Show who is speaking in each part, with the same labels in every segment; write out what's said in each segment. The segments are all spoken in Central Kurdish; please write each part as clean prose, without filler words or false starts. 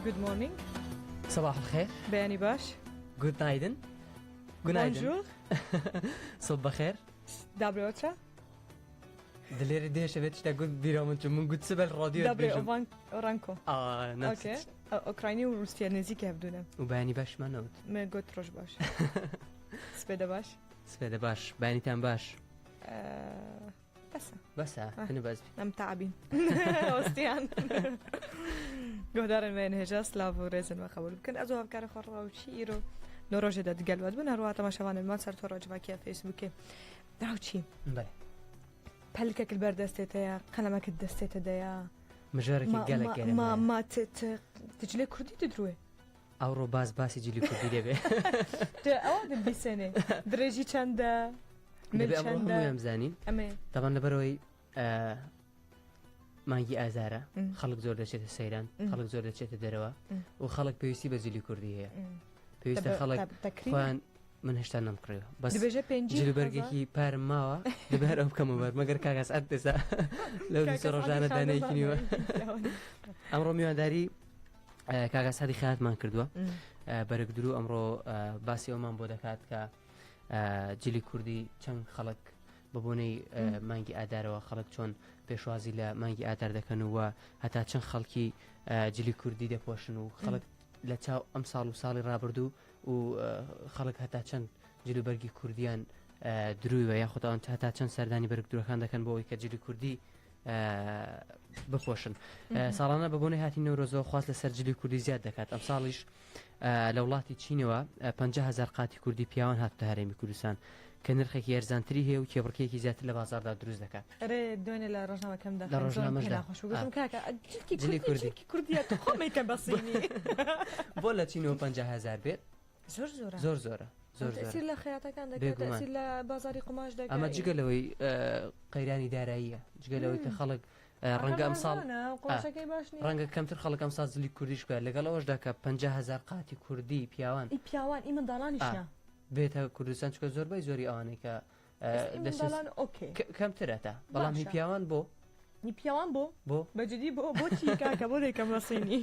Speaker 1: Good morning.
Speaker 2: صباح الخير.
Speaker 1: بياني باش.
Speaker 2: Good night. Good night.
Speaker 1: Bonjour.
Speaker 2: صباح الخير.
Speaker 1: Dobry otra.
Speaker 2: دليري ديش بيتش تقول بيرامون من قد سبل راديو
Speaker 1: Dobry oranko.
Speaker 2: نفس.
Speaker 1: Okay. Ukrayni و روسيا نزيكي هبدونم.
Speaker 2: وباني باش ما نوت.
Speaker 1: ما قلت روش باش. سبيدا باش.
Speaker 2: سبيدا باش. باني تام باش. بس أنا بس.
Speaker 1: نم تعبين. أوستيان. جودارن من هجاس سلاف ورزن ما خبر بكن أزوها بكار خورا وشيرو نروج داد قلبات بنا روات ما شوان ما صار تروج باكيا فيسبوك داوتشي
Speaker 2: بله
Speaker 1: بهلكك البرد استيتا قلمك الدستيتا ديا
Speaker 2: مجارك الجلك
Speaker 1: ما تجلي كردي تدروي
Speaker 2: أورو باس يجي لي كردي لبه
Speaker 1: أواد بسنة درجي چنده
Speaker 2: مل چنده مزانين
Speaker 1: أمين
Speaker 2: طبعا لبروي مانگی ئازارە خەڵک زۆر دەچێتە سەیران خەڵک زۆر دەچێتە دەرەوە و خەڵک پێویستی بە جلی کوردی هەیە پێویستە خەڵک خۆیان من هێشتا نەمکڕیوە بەس جلوبەرگێکی پارم ماوە لەبەر ئەو بکەمەوە مەگەر کاگاس ئەتێسا لەو دیسە ڕۆژانە دانەیەکینیوە ئەمڕۆ میوانداری کاگاس هادی خەیاتمان کردووە بەرەگدرو ئەمڕۆ باسی ئەومان بۆ دەکات کە جلی کوردی چەند خەڵک ببوونەی مانگی ئادارەوە خەڵک چۆن پێشوازی لە مانگی ئادار دەکەن و هەتا چەند خەڵکی جلی کوردی دەپۆشن و خەڵک لە چاو ئەم ساڵ و ساڵی ڕابردوو و خەڵک هەتا چەند جلوبەرگی کوردیان درویوە یاخودەوەن هەتا چەند سەردانی بەرگدورەکان دەکەن بۆ ئەوەی کە جلی کوردی بپۆشن ساڵانە بەبوونەی هاتی نەورۆزەوە خواست لەسەر جلی کوردی زیاد دەکات ئەم ساڵیش لە وڵاتی چینەوە 50,000 قاتی کوردی پیاوان هاتە هەرێمی کوردستان کە نرخێکی یارزانتری هەیە و کێبڕکێکی زیاتر لە بازاردا دروست دەکات
Speaker 1: ئەرێ دوێنێ لە ڕۆژنامەکەمدا
Speaker 2: لە ڕۆژنامەشدا
Speaker 1: جلی کوردیە خۆمەیکە بەسینی
Speaker 2: بۆ لە چینەوە 50,000 بێت زۆر زۆرە
Speaker 1: تأثير لا خياطەکان دەکات تأثير لە بازاری قماش دەکات
Speaker 2: ئەمە جگەلەوەی قەیرانی داراییە جگەلەوەی کە خەڵک ڕەنگە ئەم ساڵ ڕەنگە کەمتر خەڵک ئەم ساڵ جلی کوردیش بکات لەگەڵ ئەوەشدا کە 50,000 قاتی کوردی پیاوان
Speaker 1: ئی منداڵانیشە
Speaker 2: بێتە کوردستان چکە زۆربەی زۆری ئەوانەی کە کەمترەتە بەڵام هی پیاوان بۆ
Speaker 1: بەجددی بۆچی کاکە بۆ دەیکەم ڕاستینی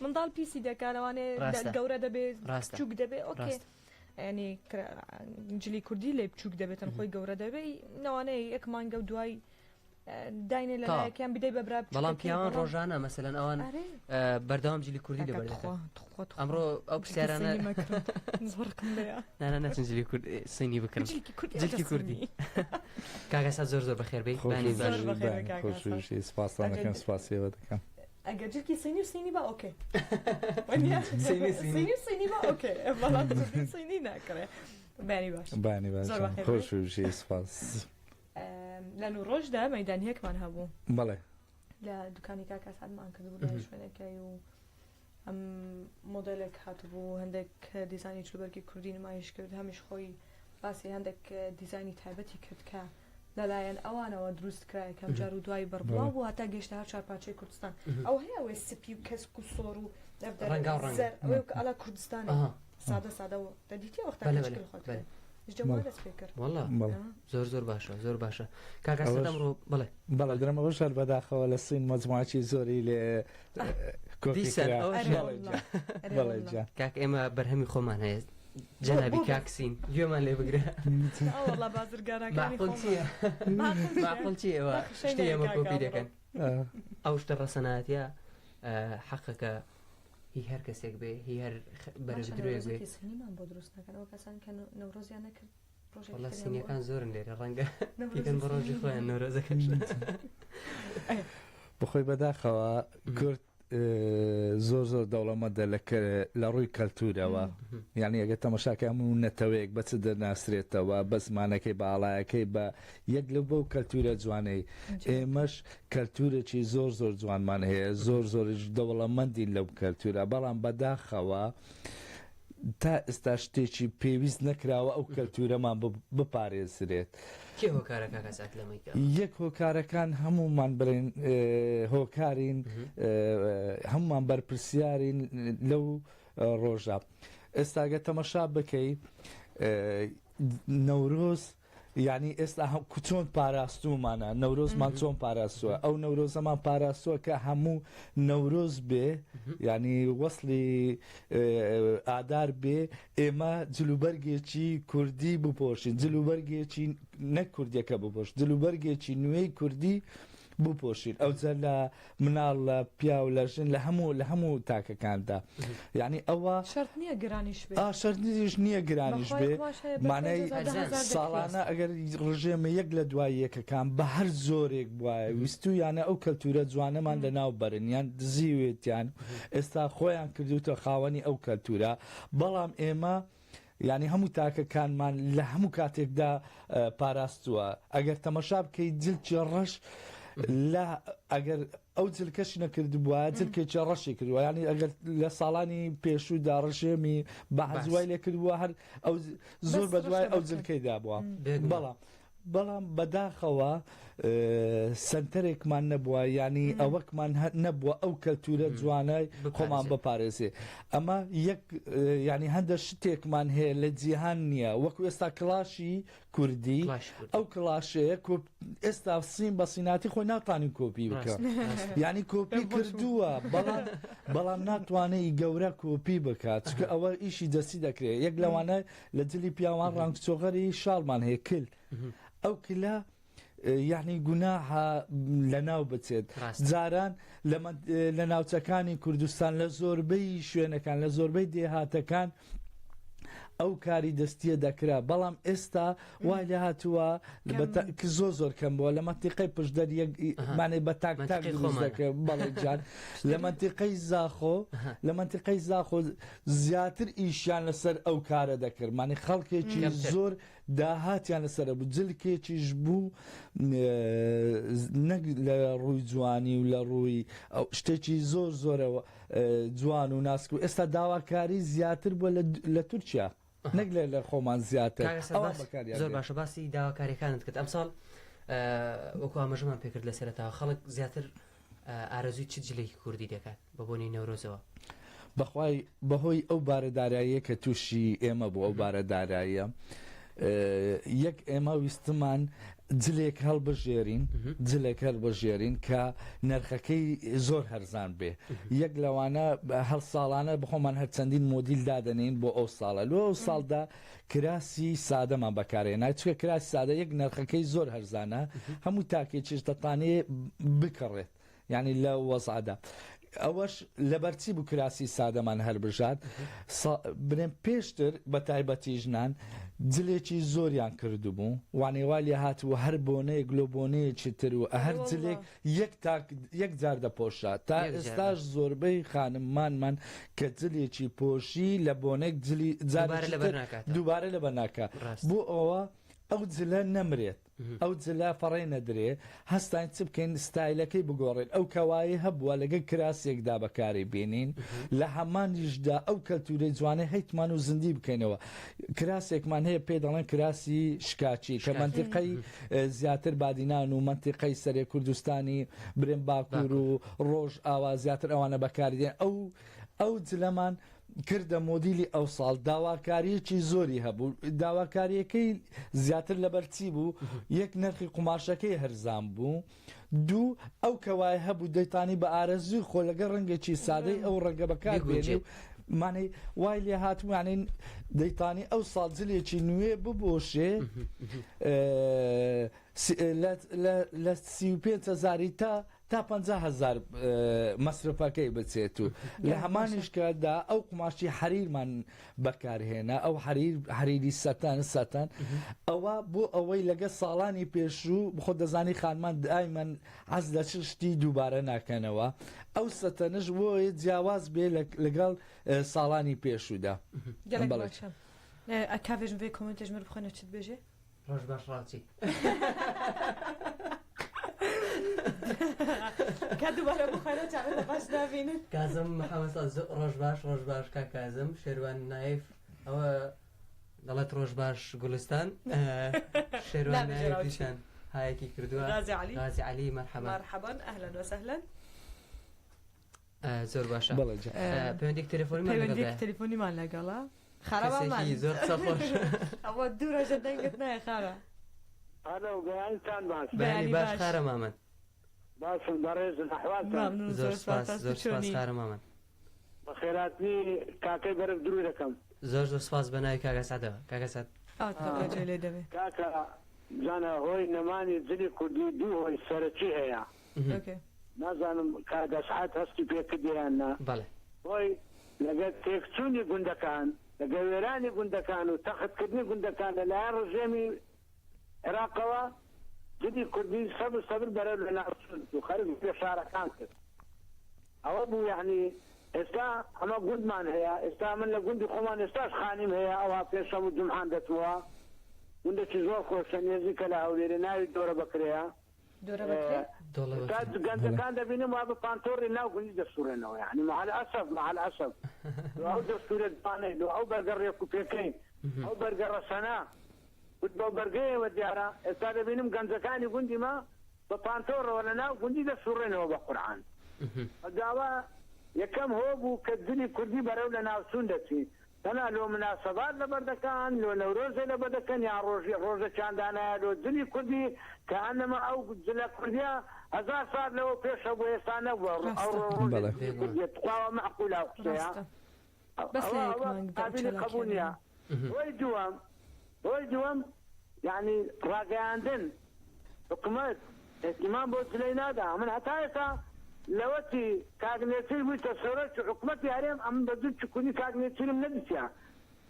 Speaker 1: منداڵ پیسی دەکارەوانێ گەورە دەبێت چوک دەبێت ئۆکێ ینی جلی کوردی لێ بچووک دەبێتن خۆی گەورە دەبێت نەوانەیە یەک مانگە و دوای داینێ لەلایەکیان بدەی بەبرا
Speaker 2: بەڵام پیاوان ڕۆژانە مەسەلەن ئەوان بەردەوام جلی کوردی دەبێت ئەمڕۆ ئەو پرسیارانە ناچن جلی سینی بکەن جلی کوردی کاگەسا زۆر بەخێربێی
Speaker 3: خۆشویشی سپاسانەکەم سپاسیەوە دەکەم
Speaker 1: ئەگەر جلکی سینی و سینی بە ئۆکێ سینی بە ئۆکێ بەڵام سینی ناکرێ
Speaker 3: بانی باش خۆشویشی سپاس
Speaker 1: لە ڕۆژدا مەیدانیەکمان هەبوو
Speaker 3: بەڵێ
Speaker 1: لە دوکانی کاکە سعدمان کردبوو لە شوێنەکەی و ئەم مۆدلێک هاتبوو هەندێک دیزانی جلوبەرگی کوردی نمایش کرد هەمیش خۆی باسی هەندێک دیزانی تایبەتی کرد کە لەلایەن ئەوانەوە دروست کرای کەم جار و دوای بەربڵاو بوو هەتا گەشتە هەر چارپاچەی کوردستان ئەو هەیە ئەوەی سپی و کەسک و سۆر و زەر ئەوەی ئەلا کوردستانی سادە دەدیتی وەختە خۆت
Speaker 2: زۆر باشە کاکەسە ئەمڕۆ
Speaker 3: بەڵێ درەمەوە شار بەداخەوە لە سین مەجموعەی زۆری لێ
Speaker 2: کاک ئێمە بەرهەمی خۆمان هەیە جەنابی کاکسین گوێمان لێ بگرە ماقڵ چی ئێوە شتی ئێمە کۆپی دەکەن ئەو شتە ڕەسەناتیە حەقەکە هی هەر کەسێک بێ هی هەر بەرەدرێک بێ
Speaker 1: بۆ دروست نەکەنەوە کەسان کە نەورۆزیان نەکرد
Speaker 2: وڵا سینیەکان زۆرن لێرە ڕەنگە پیکەن بە ڕۆژی خۆیان نەورۆزەکەش
Speaker 3: بخۆی بەداخەوە کورد زۆر دەوڵەمەندە لە ڕووی کەلتورەوە یعنی ئەگە تەماشاکە هەموو نەتەوەیەک بە چ دەرناسرێتەوە بە زمانەکەی باڵایەکەی بە یەک لە بۆ کەلتورە جوانەی ئێمەش کەلتورێکی زۆر جوانمان هەیە زۆریش دەوڵەمەندین لەو کەلتورە بەڵام بەداخەوە تا ئێستا شتێکی پێویست نەکراوە ئەو کەلتورەمان بپارێزرێت یەک هۆکارەکان هەمومان بڵێن هۆکارین هەمومان بەرپرسیارین لەو ڕۆژە ئێستاگە تەمەشا بکەی نەورۆز یعنی ئێستا چۆن پاراستومانە نەورۆزمان چۆن پاراستووە ئەو نەورۆزەمان پاراستووە کە هەموو نەورۆز بێ ینی وەسلی ئادار بێ ئێمە جلوبەرگێکی کوردی بپۆشین جلوبەرگێکی نەک کوردیەکە بپۆش جلوبەرگێکی نوێی کوردی بپۆشین ئەو جە لە مناڵ لە پیا و لە ژن لە هەموو تاکەکاندا یعنی ئەوە
Speaker 1: شەرت نییە گرانیش بێ
Speaker 3: شەرنیش نییە گرانیش بێ مانای ساڵانە ئەگەر ڕژێمە یەک لە دوای یەکەکان بە هەر زۆرێک وایە ویستویانە ئەو کەلتورە جوانەمان لەناو بەرنیان دزیوێتیان ئێستا خۆیان کردوتە خاوەنی ئەو کەلتورە بەڵام ئێمە یعنی هەموو تاکەکانمان لە هەموو کاتێکدا پاراستووە ئەگەر تەمەشا بکەیت جلکی ڕەش ئەگەر ئەو جلکەشی نەکردبووە جلکێکی ڕەشی کردووە ینی ئەگەر لە ساڵانی پێشوودا ڕژێمی بەحزوای لێ کردووە هەر ئەو زۆر بە دوای ئەو جلکەیدا بووە بەڵام بەداخەوە سنتەرێکمان نەبووە ینی ئەوەکمان نەبووە ئەو کەلتورە جوانای خۆمان بپارێزێ ئەمە یەک ینی هەندە شتێکمان هەیە لە جیهان نییە وەکو ئێستا کلاشی کوردی ئەو کلاشەیە ئێستا سین بە سیناتی خۆی ناتوانین کۆپی بکە ینی کۆپی کردووە بەڵام ناتوانێت گەورە کۆپی بکات چکە ئەوە ئیشی دەستی دەکرێت یەک لەوانە لە جلی پیاوان ڕانگچۆغەری شاڵمان هەیە کل ئەو کلا یعنی گوناها لەناو بچێت جاران لە ناوچەکانی کوردستان لە زۆربەی شوێنەکان لە زۆربەی دێهاتەکان ئەو کاری دەستیە دەکرا بەڵام ئێستا وای لە هاتووە زۆر کەم بووە لە مەنتیقەی پشتدەریمانێ بە تاک دەکە بەڵێجان لە مەنتیقەی زاخۆ زیاتر ئیشیان لەسەر ئەو کارە دەکرد مانی خەڵکێکی زۆر داهاتیان لەسەر بوو جلکێکیش بوو نەک لە ڕووی جوانی و لە ڕووی شتێکی زۆرەوە جوان و ناسک و ئێستا داواکاری زیاتر بووە لە تورکیا نەک لە خۆمان زیاتر
Speaker 2: زۆر باشە باسی داواکاریەکانت کرد ئەمساڵ وەکو ئاماژەمان پێکرد لە سەرەتاوە خەڵک زیاتر ئارەزوی چ جلێکی کوردی دەکات بە بۆنی نەورۆزەوە
Speaker 3: بەخوای بەهۆی ئەو بارەداراییە کە تووشی ئێمە بوو ئەو بارەداراییە یەک ئێمە ویستمان جلێک هەڵبژێرین کە نرخەکەی زۆر هەرزان بێ یەک لەوانە هەڵ ساڵانە بخۆمان هەر چەندین مۆدیل دادەنین بۆ ئەو ساڵە لۆ ئەو ساڵدا کراسی سادەمان بەکارێنای چکە کراسی سادە یەک نرخەکەی زۆر هەرزانە هەموو تاکێکیش دەتانێ بکڕێت یعنی لە وەزعدا ئەوەش لەبەرچی بوو کراسی سادەمان هەربژات بنێن پێشتر بە تایبەتی ژنان جلێکی زۆریان کردبوو وانێوا لێ هاتووە هەر بۆنەیە گلۆبۆنەیەکی تر و هەر جلێک یەک جار دەپۆشە تا ئێستاش زۆربەی خانممانمان کە جلێکی پۆشی لە بۆنێک دووبارە لەبەر ناکە بۆ ئەوە ئەو جلە نەمرێت ئەو جلا فەڕێ نەدرێ هەستان چ بکەین ستایلەکەی بگۆڕێن ئەو کەوایە هەبووە لەگەڵ کراسێکدا بەکاری بێنین لە هەمانیشدا ئەو کەلتورەی جوانەی هەیتمان و زندی بکەینەوە کراسێکمان هەیە پێ دەڵێن کراسی شکاچی کە منتیقەی زیاتر بادینان و منتیقەی سەرێ کوردستانی برێن باکوور و ڕۆژ ئاوا زیاتر ئەوانە بەکاردێن ئەو جلەمان کردە مۆدیلی ئەو ساڵ داواکاریەکی زۆری هەبوو داواکاریەکەی زیاتر لەبەرچی بوو یەک نرخی قماشەکەی هەرزان بوو دوو ئەو کەوای هەبوو دەیتانی بە ئارەزوی خۆ لەگە ڕەنگێکی سادەی ئەو ڕەنگە بەکار بێنێ مانەی وای لێ هاتووانین دەیتانی ئەو ساڵ جلێکی نوێ ببۆشێ لە 35,000 تا 50,000 مەسرفەکەی بچێت و لە هەمانیشکەدا ئەو قماشی حەریرمان بەکارهێنا ئەو حەریری سەتان ئەوە بۆ ئەوەی لەگە ساڵانی پێشوو بخۆ دەزانی خانمان دایمەن حەز لە شتی دووبارە ناکەنەوە ئەو سەتەنش بۆیە جیاواز بێ لەگەڵ ساڵانی پێشوودا
Speaker 1: کاێژم بێ کۆمنتێژمە بخۆنە چت بێژێ
Speaker 2: ڕۆژ باش ڕاچی
Speaker 1: کا دووبارە بخۆنە چاوە باش دابینن
Speaker 2: کازم محەممەد ڕۆژ باش کا کازم شێروان نایف ئەوە دەڵێت ڕۆژ باش گوڵستان شێروان نایفیشان هایەکی کردووە غازی عەلی
Speaker 1: مەرحەبا ئەهلەن وەسەهلەن
Speaker 2: زۆر باشە پەیوەندێک
Speaker 1: تەلەفۆنیمان لەگەڵا خراپی زۆر
Speaker 2: خۆش
Speaker 1: ئەوە دوو ڕۆژە دەنگت نایە خارە
Speaker 4: هذا بيانتان باش
Speaker 2: بەیانی باش خارە مامەد
Speaker 4: باش بەڕێز ئەحوالتان
Speaker 2: زۆر سپاس خارە مامەد
Speaker 4: بەخێراتنی کاکەی بەرەف دروی دەکەم
Speaker 2: زۆر سپاس بە ناوی کاکە سعدەوە کاکە سعد
Speaker 1: لێ دەبێت
Speaker 4: کاکە جانە هۆی نەمانی جلی کوردی دوو هۆی سەرەکی هەیە نازانم کاگە سعات هەستی پێکردیاننا
Speaker 2: بەڵێ
Speaker 4: هۆی لەگەر تێکچوونی گوندەکان لەگە وێرانی گوندەکان و تەختکردنی گوندەکان لەلایەن ڕژێمی عێراقەوە جلی کوردی سەبر بەرەو لە ناوچوون و خەرج پێ شارەکان کرد ئەوە بوو یعنی ئێستا ئەمە گوندمان هەیە ئێستا من لە گوندی خۆمان ئێستاش خانیم هەیە ئەوە پێشەم و جمعان دەتووە گوندێکی زۆر خۆشە نێزیکە لە هەولێرە ناوی دۆرە بەکرەیە گەنجەکان دەبینم وا بە پانتۆڕی ناو گوندی دەسوورێنەوە یعنی مع الأسف ئەو دەستورێت بانەی ئەو بەرگەڕێک و پێکەین ئەو بەرگەڕە سەنا بە بەرگەیەوە دیارە ئێستا دەبینم گەنجەکانی گوندی ما بە پانتۆڕەوە لە ناو گوندی دەسوورێنەوە بە قورعان داوا یەکەم هۆ بوو کە دلی کوردی بەرەو لە ناوچوون دەچی تەنها لۆ مناسەبات لەبەر دەکەن لۆ نەورۆزێ لەبەر دەکەن یان ڕۆژە چاندانایە لۆ دلی کوردی کە ئەنەما ئەو جلە کوردیە 1000 سال لەوە پێشە بۆ ئێستا نەبووە ئەو ڕۆژێتخواوە معقولە ئەو قسەیە قابلی قبول نییە هۆی دووەم یعنی ڕاگەیاندن حکومەت اهتمام بۆ جلەی نادا من هەتا ئێستا لەوەتی کاگنێچیل بوویتە سەرۆکی حکومەتی هەرێم ئەم بەدوو چکونی کاگنێچیلم نەدیتیا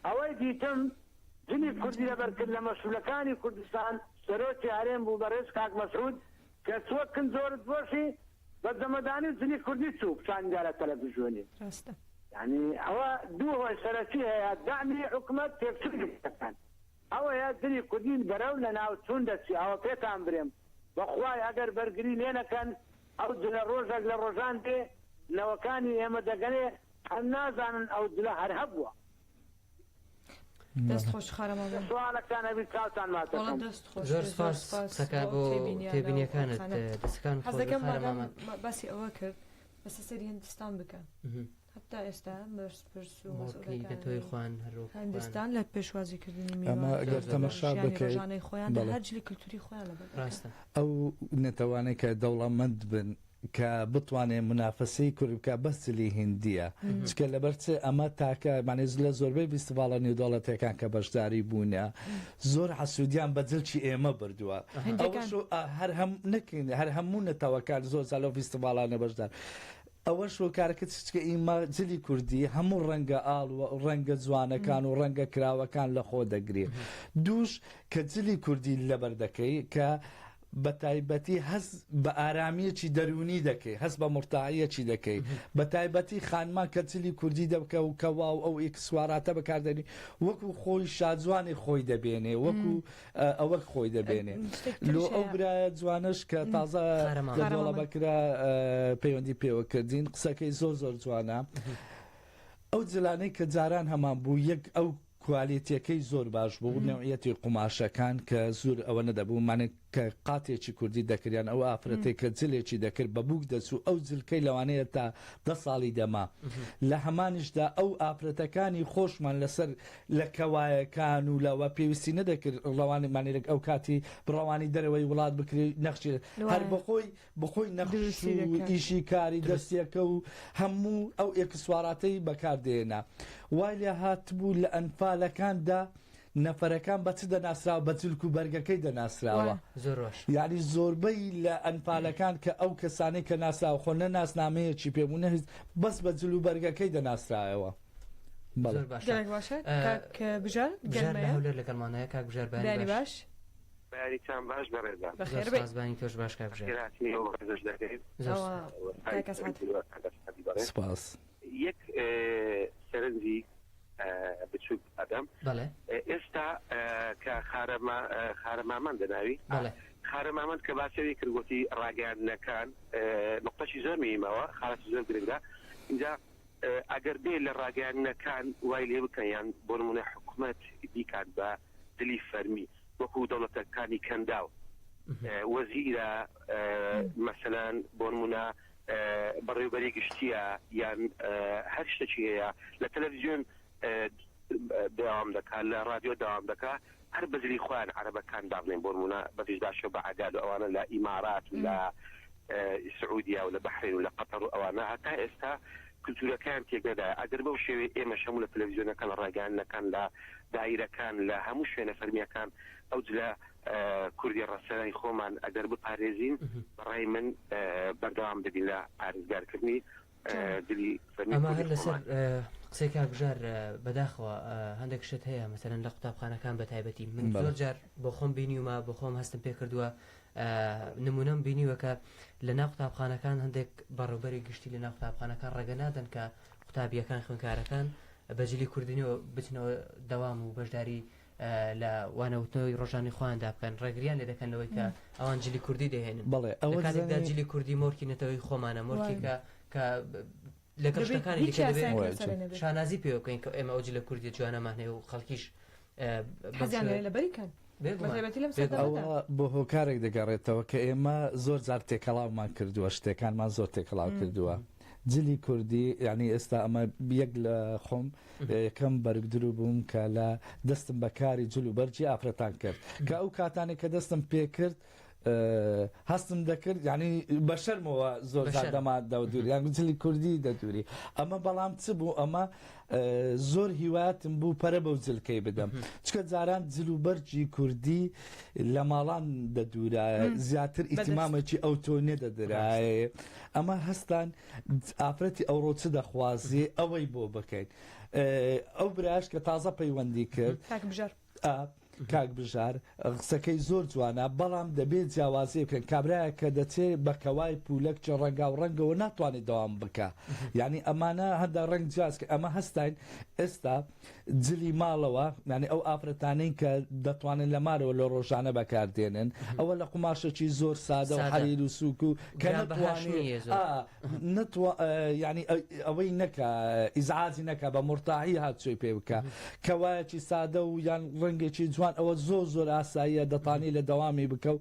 Speaker 4: ئەوەی دیتم جلی کوردی لەبەرکرد لە مەسئولەکانی کوردستان سەرۆکی هەرێم بوو بەڕێز کاک مەسعود کە چوە کنجۆرت بۆشی بەردەمەدانی جلی کوردی چوو بچانیدا لە تەلەڤیزیۆنی یعنی ئەوە دوو هۆی سەرەکی هەیە دامی حکومەت تێکچوونەکان ئەوەیە جلی کوردی بەرەو لە ناوچوون دەچی ئەوە پێتان برێم بەخوای ئەگەر بەرگری لێ نەکەن ئەو جلە ڕۆژێک لە ڕۆژان دێ نەوەکانی ئێمە دەگەنێ هەر نازانن ئەو جلە هەر هەبووە
Speaker 1: دەست خۆش خارەمە
Speaker 4: سوالەکانە بی چاوتان ماتەکەم
Speaker 2: زۆر سپاس سەکا بۆ تێبینیەکانت دەستەکان
Speaker 1: حەز دەکەم باسی ئەوە کرد بەسە سەری هندستان بکەن هەتا ئێستا بەرسپرس و
Speaker 2: دەتۆی خوان
Speaker 1: هەندستان لە پێشوازیکردنی
Speaker 3: ئەمە ئەگەر تەماشا بکەیت
Speaker 1: ڕۆژانەی خۆیان هەرجلی کللتوری خۆیان
Speaker 2: ڕاستە
Speaker 3: ئەو نەتەوانەی کە دەوڵەمەند بن کە بتوانێت منافەسەی کوڕ بکە بەسلی هندیە چکە لەبەرچێ ئەمە تاکە مانێز لە زۆربەی فیستیڤاڵە نێودەوڵەتەکان کە بەشداری بوونە زۆر حەسوودیان بەجلکی ئێمە بردووە هەر هەر هەموو نەتەوەکان زۆر زالۆ فیستیڤاڵانە بەشدار ئەوە شۆکارەکە چکە ئیمە جلی کوردی هەموو ڕەنگە ئاڵوە ڕەنگە جوانەکان و ڕەنگە کراوەکان لە خۆ دەگرێت دووش کە جلی کوردی لەبەر دەکەی کە بە تایبەتی هەست بە ئارامیەکی دەرونی دەکەی هەست بە مرتاحیەکی دەکەی بە تایبەتی خانمان کە جلی کوردی دەبکە و کەواو ئەو ئیکسواراتە بەکاردێنی وەکو خۆی شادجوانی خۆی دەبێنێ وەکو ئەوە خۆی دەبێنێ لۆ ئەو برایە جوانش کە تازە دەوڵە بەکرا پەیوەندی پێوە کردین قسەکەی زۆر جوانە ئەو جلانەی کە جاران هەمان بوو یەک ئەو کوالیتیەکەی زۆر باش بوو نەوعیەتی قوماشەکان کە زۆر ئەوە نەدەبوو کە قاتێکی کوردی دەکریان ئەو ئافرەتێک کە جلێکی دەکرد بە بووک دەچوو ئەو جلکەی لەوانەیە تا 10 ساڵی دەما لە هەمانیشدا ئەو ئافرەتەکانی خۆشمان لەسەر لە کەوایەکان و لەوە پێویستی نەدەکرد ڕەوانی مانێرێک ئەو کاتی بڕەوانی دەرەوەی وڵات بکری نەخشی هەر بخۆی نەخش و ئیشی کاری دەستیەکە و هەموو ئەو ئێکسواراتەی بەکاردێنا وای لێ هاتبوو لە ئەنفالەکاندا نەفەرەکان بە چ دەناسراوە بە جلک و بەرگەکەی دەناسراوە یعنی زۆربەی لە ئەنفالەکان کە ئەو کەسانەی کە ناسراوە خۆ نەناسنامەیەکی پێبوو هیچ بەس بە جل و بەرگەکەی دەناسرایەوە
Speaker 2: هەولێر لەگەڵمانەیە کاک بژار بانی باش
Speaker 4: بەیاریتان باش بەڕێزان
Speaker 2: بەخێربانی تۆش باش کاک بژار
Speaker 3: سپاس
Speaker 4: یەک سەرنجی بچووک ئەدەم ئێستا کە خارەمامان دەناوی خارەمامان کە باسەوی کردگوتی ڕاگەیاندنەکان نقطەشی زۆر میمەوە خاڵەتی زۆر گرنگە اینجا ئەگەر بێ لە ڕاگەیاندنەکان وای لێ بکەیان بۆ نمونە حکوومەت بیکات بە دلی فەرمی وەکو دەوڵەتەکانی کەنداو وەزیرە مەسەلەن بۆ نمونە بەڕێوبەری گشتیە یان هەر شتێکی هەیە لە تەلەڤیزیۆن داوام دەکات لە رادیۆ داوام دەکات
Speaker 5: هەر بەزری خوان عەرەبەکان داڵێن بۆ نمونە بەزیداشە بە عەداد و ئەوانە لە ئیمارات و لە سعودیا و لە بەحرین و لە قەتەر و ئەوانە هەتا ئێستا کلتورەکان تێگەدا ئەگەر بەو شێوەیە ئێمە هەموو لە تەلەڤیزیۆنەکان لە ڕاگەیاندنەکان لە دایرەکان لە هەموو شوێنە فەرمیەکان ئەو جلە کوردی ڕەسەنای خۆمان ئەگەر بپارێزین بەڕای من بەردەوام دەبین لە پارێزگارکردنی دلی
Speaker 2: ئەمە هەر لەسەر قسەی کاکبژار بەداخەوە هەندێک شت هەیە مەسەرەن لە قوتابخانەکان بە تایبەتی من زۆر جار بۆ خۆم بینیومە بۆ خۆم هەستم پێ کردووە نمونەم بینیوە کە لە ناو قوتابخانەکان هەندێک بەڕێوەبەری گشتی لە ناو قوتابخانەکان ڕێگە نادەن کە قوتابیەکان خوێندکارەکان بەجلی کوردینەوە بچنەوە دەوام و بەشداری لە وانەوتنەوەی ڕۆژانی خۆیاندا بکەن ڕێگریان لێ دەکەنەوەی کە ئەوان جلی کوردی دەهێنن کاتێکدا جلی کوردی مۆرکی نەتەوەی خۆمانە مۆرکی کە لەگەڵ شتەکانی دەبێت شانازی پێ بکەین کە ئێمە ئەو جلە کوردی جوانەمان هەیە و خەڵکیش
Speaker 1: حەزیان لەبەریکەن
Speaker 3: بۆ هۆکارێک دەگەڕێتەوە کە ئێمە زۆر جار تێکەڵاومان کردووە شتێکانمان زۆر تێکەڵاو کردووە جلی کوردی یعنی ئێستا ئەمە یەک لە خۆم یەکەم بەرگدرو بووم کە لە دەستم بەکاری جل و بەرجی ئافرەتان کرد کە ئەو کاتانی کە دەستم پێ کرد هەستم دەکرد ینی بە شەرمەوە زۆر دەما دەودوری یان جلی کوردی دەدوری ئەمە بەڵام چ بوو ئەمە زۆر هیواتم بوو پەرە بەو جلکەی بدەم چکە جاران جل و بەرجی کوردی لە ماڵان دەدورایە زیاتر ئیتیمامێکی ئەو تۆنێ دەدرایە ئەمە هەستان ئافرەتی ئەوڕۆ چ دەخوازی ئەوەی بۆ بکەیت ئەو براش کە تازە پەیوەندی کرد کاک بژار قسەکەی زۆر جوانە بەڵام دەبێت جیاوازی بکەن کابراایە کە دەچێت بە کەوای پولەک چ ڕەنگا و ڕەنگەوە ناتوانێت دەوام بکە یعنی ئەمانە هەندا ڕنگ جیاز کە ئەمە هەستین ئێستا جلی ماڵەوە یعنی ئەو ئافرەتانەی کە دەتوانن لە مارەوە لە ڕۆژانە بەکاردێنن ئەوە لە قوماشێکی زۆر سادە و حەریر و سووک و کە ینی ئەوەی نەکە ئیزعازی نەکە بە مرتاحی هاتچۆی پێ بکە کەوایەکی سادە و یان ڕەنگێکی جوان ئەوە زۆر ئاساییە دەتانی لە دەوامی بکە و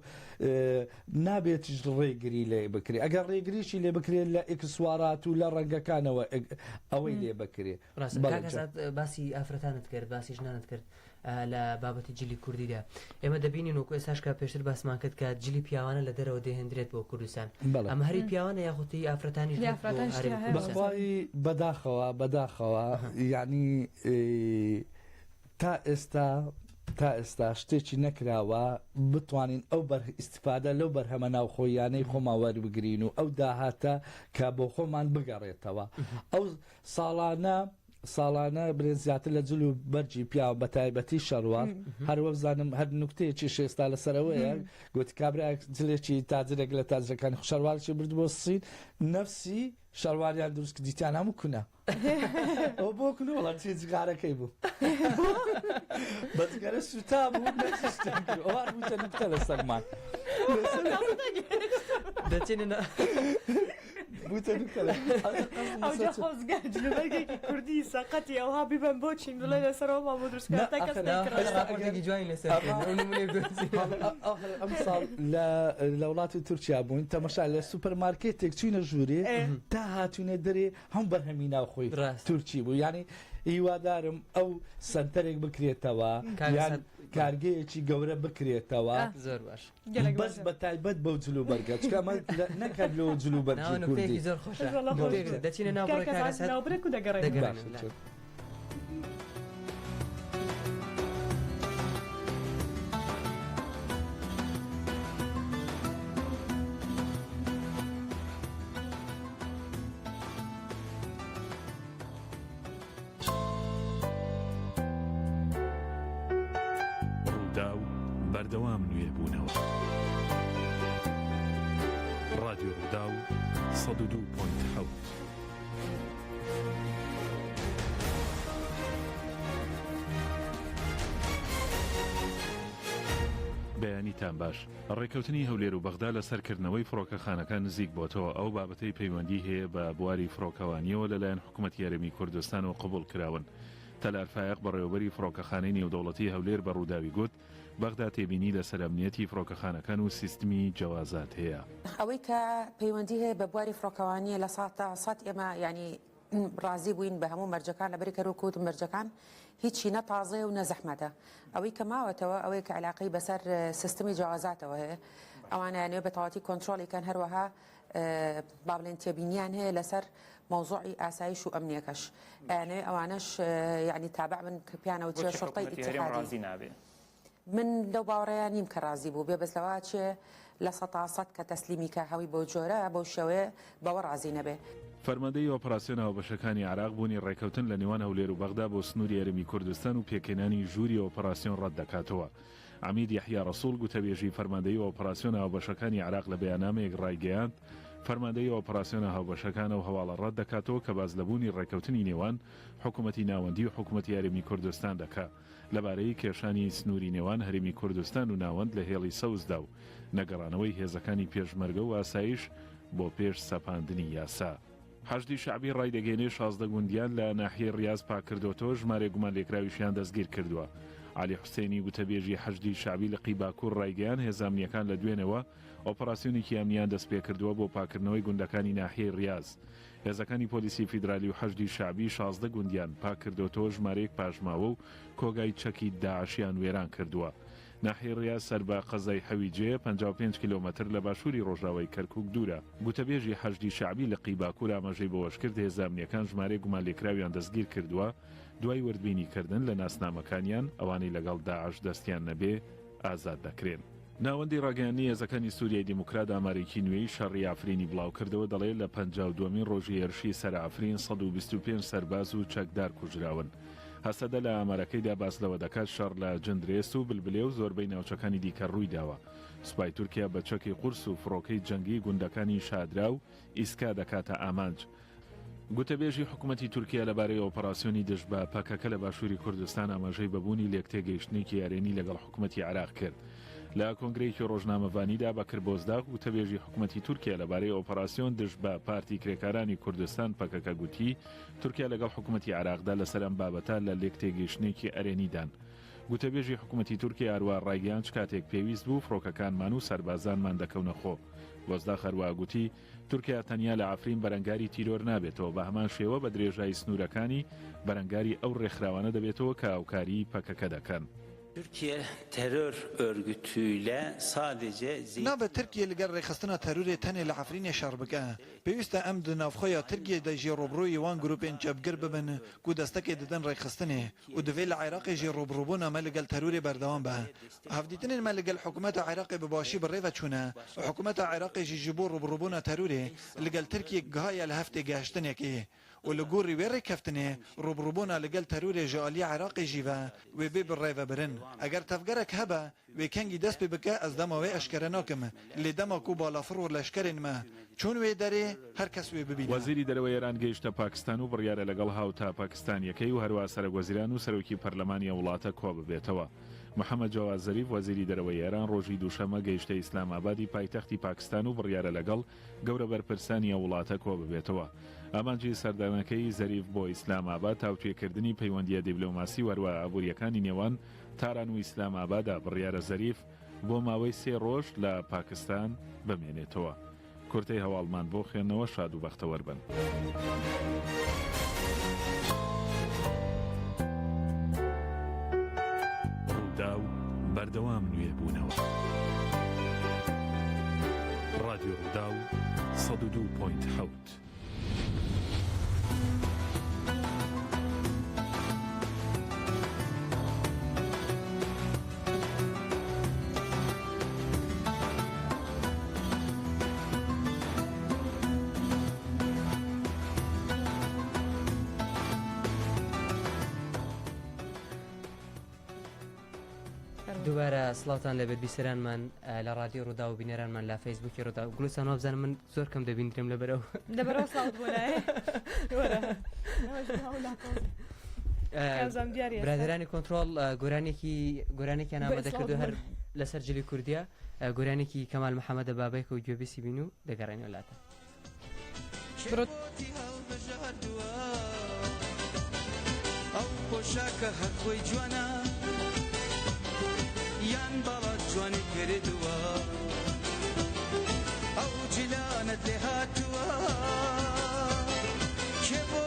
Speaker 3: نابێتیش ڕێگری لێ بکرێ ئەگەر ڕێگریشی لێ بکرێت لە ئێکسوارات و لە ڕەنگەکانەوە ئەوەی لێ بکرێ
Speaker 2: باسی ئافرەتانت کرد باسی ژنانت کرد لە بابەتی جلی کوردیدا ئێمە دەبینین وەکو ئێستاشکە پێشتر باسمان کرد کە جلی پیاوانە لە دەرەوە دێهێنرێت بۆ کوردستان ئەمە هەری پیاوانە یاخوتی ئافرەتانی
Speaker 3: بەخوای بەداخەوە یعنی تا ئێستا شتێکی نەکراوە بتوانین ئەو ئیسیفادە لەو بەرهەمە ناوخۆیانەی خۆمان وەربگرین و ئەو داهاتە کە بۆ خۆمان بگەڕێتەوە ئەو ساڵانە برێن زیاتر لە جل و بەرجی پیاوە بە تایبەتی شەروار هەروە بزانم هەر نوکتەیەکی شێستا لەسەرەوەیە گوتی کابرا جلێکی تاجرێک لە تاجرەکانی شەروارێکی برد بۆ سین نەفسی شەرواریان دروست کە دیتیان هەموو کونە ئەو بۆ کون وەڵام چی جگارەکەی بوو بەجگەرە سوتا بوو ئەوان بووتە نوکتە لە سەرمان
Speaker 2: دەچێنە
Speaker 1: ئەوجا خۆزگار جلوبەرگێکی کوردی سەقەتی ئەوها بیبەن بۆ چین بڵێ لەسەرەوە مامۆ دروستکردە
Speaker 2: کەسێکی جوانی لەسەر
Speaker 3: ئەم ساڵ لە وڵاتی تورکیا بووین تەماشا لە سوپەرمارکێتێک چوینە ژوورێ تا هاتوونە دەرێ هەم بەرهەمی ناوخۆی تورکی بوو ینی هیوادارم ئەو سنتەرێک بکرێتەوە یان کارگەیەکی گەورە بکرێتەوە
Speaker 2: زۆر باش
Speaker 3: بەس بە تایبەت بەو جلوبەرگە چکەمە نەکات لەوە جلوبەرگی کوردی
Speaker 2: زۆر خۆشە دەچینە
Speaker 1: ناوبرێک و دەگەڕێن
Speaker 6: بەردەوام نوێ بوونەوە ڕادیۆ ڕوودا و 102.7 بەیانیتان باش ڕێکەوتنی هەولێر و بەغدا لە سەرکردنەوەی فڕۆکەخانەکان نزیک بۆتەوە ئەو بابەتەی پەیوەندی هەیە بە بواری فڕۆکەوانیەوە لەلایەن حکوومەتی یارمەتی کوردستان و قبول کراون تەلار فایق بەڕێوەبەری فڕۆکەخانەی نێودەوڵەتی هەولێر بە ڕووداوی گوت بەغدا تێبینی لە سەرامنیەتی فڕۆکەخانەکان و سیستمی جەوازات هەیە
Speaker 7: ئەوەی کە پەیوەندی هەیە بە بواری فڕۆکەوانیە لە سات ئێمە ینی ڕازی بووین بە هەموو مەرجەکان لە بەری کەروکوت مەرجەکان هیچی نەتازێ و نەزەحمەتە ئەوەی کە ماوەتەوە ئەوەی کە علاقەی بەسەر سیستمی جیاوازاتەوە هەیە ئەوانیانەوە بە تەواتی کۆنتترۆلیکەن هەروەها با بڵێن تێبینیان هەیە لەسەر موضوعی ئاسایش و ئەمنیەکەش ئەوانش یعنی تابع من کە پیانەوە چێ شرطەی ئیتحادی من لەو باوەڕەیان نیم کە ڕازی بوو بێ بەسلەوە چێ لە 100% کە تەسلیمی کە هەوی بۆ جۆرە بەو شێوەیە بەوە ڕازی نەبێ.
Speaker 6: فەرماندەی ئۆپەراسیۆن هاوبەشەکانی عراق بوونی ڕێکەوتن لە نێوان هەولێر و بەغدا بۆ سنووری یارمەتی کوردستان و پێکێنانی ژووری ئۆپەراسیۆن ڕەت دەکاتەوە. عەمید یەحیا ڕەسوول گوتەبێژی فەرماندەی ئۆپەراسیۆن هاوبەشەکانی عراق لە بەیاننامەیەک ڕایگەیاند فەرماندەی ئۆپەراسیۆنە هاوبەشەکانە و هەواڵە ڕەت دەکاتەوە کە باز لەبوونی ڕێکەوتنی نێوان حکوومەتی ناوەندی و حکوومەتی یارمەتی کوردستان دەکات لەبارەی کێشانی سنووری نێوان هەرێمی کوردستان و ناوەند لە هێڵی سەوزدا و نەگەڕانەوەی هێزەکانی پێشمەرگە و ئاسایش بۆ پێش سەپاندنی یاسا. حەشدی شعبی ڕایدەگەێنێ 16 گوندیان لە ناحیەی ڕیاز پاکردوتەوە ژمارە گومان لێکراویشیان دەستگیر کردووە. علی حوسێنی وتەبێژی حەشدی شعبی لە قیباکوور ڕایگەیان هێزانیەکان لە دوێنەوە ئۆپەراسیۆنێکی ئەمنیان دەست پێکردووە بۆ پاکردنەوەی گوندەکانی ناحیەی ڕیاز. هێزەکانی پۆلیسی فیدرالی و حەشدی شعبی 16 گوندیان پاکردوتەوە ژمارەیەک پاشماوە و کۆگای چەکی داعشیان وێران کردووە. ناحیەی ڕیاز سەر بە قەزای حەویجێ 55 کیلۆمەتر لە باشووری ڕۆژاوای کەرکوک دوورە. گوتەبێژی حەشدی شعبی لە قیباکوور ئاماژەی بەوەش کرد هێزانیەکان ژمارەی گومان لێکراویان دەستگیر کردووە دوای وردبینیکردن لە ناسنامەکانیان ئەوانەی لەگەڵ داعش دەستیان نەبێ ئازاد دەکرێن. ناوەندی ڕاگەیاندنی هێزەکانی سووریای دیموکرات ئامارێکی نوێی شەڕی ئافرینی بڵاو کردەوە دەڵێ لە 52مین ڕۆژی هێرشی سەر ئافرین 125 سەرباز و چەکدار کوژراون. هەسەدە لە ئامارەکەیدا باس لەوە دەکات شەڕ لە جندرێس و بلبلێ و زۆربەی ناوچەکانی دیکە ڕووی داوە. سوپای تورکیا بە چەکی قورس و فڕۆکەی جەنگی گوندەکانی شادرا و ئیسکا دەکاتە ئامانج. گوتەبێژی حکوومەتی تورکیا لەبارەی ئۆپەراسیۆنی دژ بە پاکەکە لە باشووری کوردستان ئاماژەی بەبوونی لێکتێگەیشتنێکی یارێنی لەگەڵ حکوومەتی عراق کرد. لە کۆنگرەیەکی ڕۆژنامەوانیدا بە کربۆزداغ وتەبێژی حکوومەتی تورکیا لەبارەی ئۆپەراسیۆن دژ بە پارتی کرێکارانی کوردستان پاکەکە گوتی تورکیا لەگەڵ حکوومەتی عراقدا لەسەر ئەم بابەتە لە لێکتێگەیشتنێکی ئەرێنیدان. گوتەبێژی حکوومەتی تورکیا هەروە ڕایگەیاند کاتێک پێویست بوو فڕۆکەکانمان و سەربازانمان دەکەونە خۆ. وەزدا هەروە گوتی تورکیا تەنیا لە ئافرین بەرەنگاری تیرۆر نابێتەوە بە هەمان شێوە بە درێژایی سنوورەکانی بەرەنگاری ئەو ڕێکخراوانە دەبێتەوە کە هاوکاری پاکەکە دەکەن.
Speaker 8: Türkiye terör örgütüyle sadece
Speaker 9: navê Tirkiye li gel rêxistina terorê tenê li Efrînê şer bike. Pêwîst e em di navxweya Tirkiyeyê de jî robrûyî wan grûpên çepgir bibin ku destekê didin rêxistinê û divê li Iraqê jî robrûbûna me li gel terorê berdewam be. Hevdîtinên me li gel hikûmeta Iraqê bi başî bi rêve çûne û hikûmeta Iraqê jî ji bo robrûbûna terorê li gel Tirkiye gihaye li heftê gehiştinekê. و لگوری وری کفتنه روبروبونا لگل تروری جالی عراقی جیوه و بی بالرایو برن اگر تفگرک هبه و کنگی دست بکه از دما و اشکره ناکم لی دما کو بالا فرور لشکرین ما چون وی داره هر کس وی ببینه.
Speaker 6: وزیری دەرەوەی ئێران گەیشتە پاکستان و بڕیارە لەگەڵ هاوتا پاکستانیەکەی و هەروە سەرۆکوەزیران و سەرۆکی پەرلەمانی وڵاتە کۆ ببێتەوە. محەممەد جاواز زەریف وەزیری دەرەوەی ئێران ڕۆژی دووشەمە گەیشتە ئیسلامابادی پایتەختی پاکستان و بڕیارە لەگەڵ گەورە بەرپرسانی وڵاتە کۆ ببێتەوە. ئامانجی سەردانەکەی زەریف بۆ ئیسلاماباد تاوتوێکردنی پەیوەندیە دیبلۆماسی وەروە ئابوووریەکانی نێوان تاران و ئیسلامابادا بڕیارە زەریف بۆ ماوەی 3 ڕۆژ لە پاکستان بمێنێتەوە. کورتەی هەواڵمان بۆ خوێندنەوە شاد و بەختەوەر بن. ڕوودا و بەردەوام نوێ بوونەوە. ڕادیۆ ڕوودا و 102.7.
Speaker 2: دووبارە سڵاوتان لەبێت بیسەرانمان لە ڕادیۆ ڕوودا و بینەرانمان لە فەیسبووکی ڕوودا و گوڵستان وابزانم من زۆر کەم دەبینرم لەبەرەوە برادرانی کۆنتترۆڵ گۆرانێکیان ئامادەکردو هەر لەسەر جلی کوردیا گۆرانێکی کەمال محەممەدە بابەیەکە و گوێبیسی بین و دەگەڕێنەوە وڵاتە.
Speaker 10: ئەو پۆشاکە هەرخۆی جوانە یان باڵا جوانی کردووە ئەو جیلانت لێ هاتووە کێ بۆ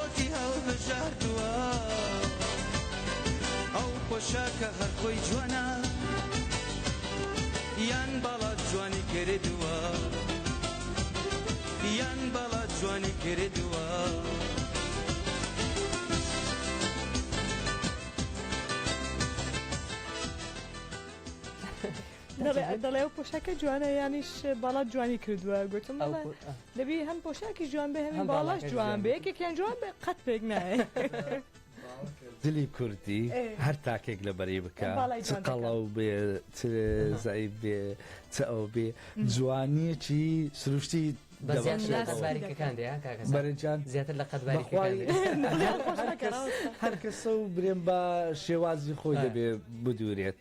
Speaker 10: خۆی جوانە یان باڵا جوانی کردووە یان باڵا جوانی کردووە
Speaker 1: دەڵێ و پۆشاکە جوانە یانیش باڵات جوانی کردووە گوتم دەبی هەم پۆشاکی جوان بێ هەمی باڵاش جوان بێ یەکێکیان جوان بێ قەت پێک نایە
Speaker 3: دلی کوردی هەر تاکێک لە بەری بکە چ قەڵەو بێ زەعیب بێ چ ئەو بێ جوانیەکی سروشتی
Speaker 2: بەرەنجان زیاتر لە قەتباری
Speaker 3: هەر کەسە و برێن بە شێوازی خۆی دەبێ بدورێت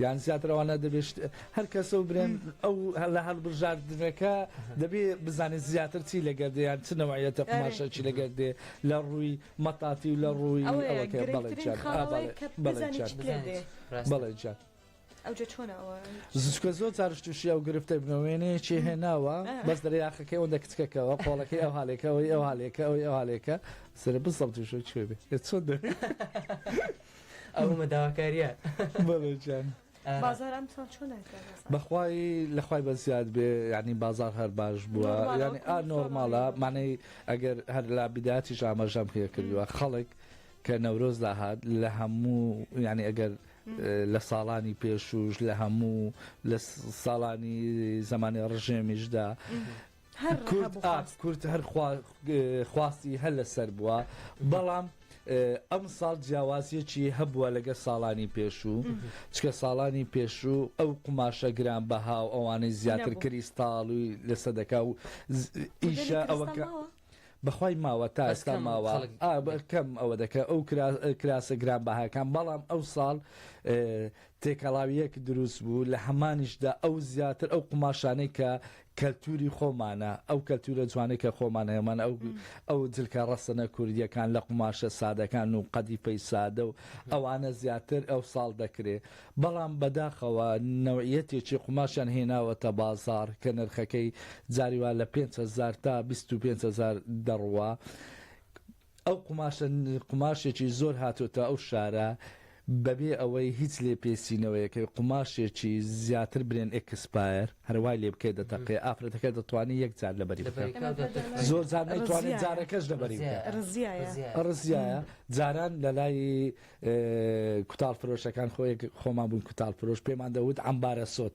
Speaker 3: یان زیاترەوانە دەبێت هەر کەسە و برێن ئەو لە هەڵبژاردنەکە دەبێ بزانێت زیاتر چی لەگەردێ یان چ نەوعیەتە قماشە چی لەگەردێ لە ڕووی مەتاتی و لە ڕووی ئەوەکە بەڵێجان
Speaker 1: ئەوجە چۆنەوە
Speaker 3: زچکە زۆر جارش تووشی ئەو گرفتە بنەوێنەیەکی هێناوە بەس دەریاخەکەی ئەوەندە کچکەکەەوە قۆڵەکەی ئەو هاالێکەوەی ئەو هاالێکە ئەوی ئەو هاالێکە سرە بسەڵ تووشە کوێ بێ چۆن دەبێت
Speaker 2: ئەومە داواکاریە
Speaker 3: بەڵێجان
Speaker 1: بازار ئەم ساڵ چۆن
Speaker 3: بەخوای لەخوای بە زیاد بێ ینی بازار هەر باش بووە ینی نۆرماڵە مانەی ئەگەر هەر لا بیداتیش ئاماژەم پێ کردووە خەڵک کە نەورۆز داهات لە هەموو ینی ئەگەر لە ساڵانی پێشوش لە هەموو لە ساڵانی زمانی ڕژێمیشدا کورد هەر خواستی هەر لەسەر بووە بەڵام ئەم ساڵ جیاوازیەکی هەبووە لەگە ساڵانی پێشوو چکە ساڵانی پێشوو ئەو قماشە گران بەها و ئەوانەی زیاتر کریستاڵی لەسەر دەکا و ئیشە ئەوەکە بەخوای ماوە تا ئێستا ماوە کەم ئەوە دەکە ئەو کراسە گران بەهاکان بەڵام ئەو ساڵ تێکەڵاویەک دروست بوو لە هەمانیشدا ئەو زیاتر ئەو قماشانەی کە کەلتوری خۆمانە ئەو کەلتورە جوانەی کە خۆمانە هێمان ئەو جلکە ڕەسەنە کوردیەکان لە قماشە سادەکان و قەدیفەی سادە و ئەوانە زیاتر ئەو ساڵ دەکرێت بەڵام بەداخەوە نەوعیەتێکی قماشیان هێناوەتە بازار کە نرخەکەی جاریوا لە 5,000 تا 25,000 دەڕوە ئەو قماشێکی زۆر هاتوتە ئەو شارە بەبێ ئەوەی هیچ لێ پێسینەوەیەکە قماشێکی زیاتر برێن ئەکسپایر هەروای لێ بکەیت دەتەقێ ئافرەتەکە دەتوانانی یەک جار لەبەری زۆر جار نەیتوانێت جارەکەش لەبەری ڕزیایە جاران لە لای کوتاڵ فرۆشەکان خۆمان بوون کوتاڵ فرۆش پێمان دەوت ئەمبارە سۆت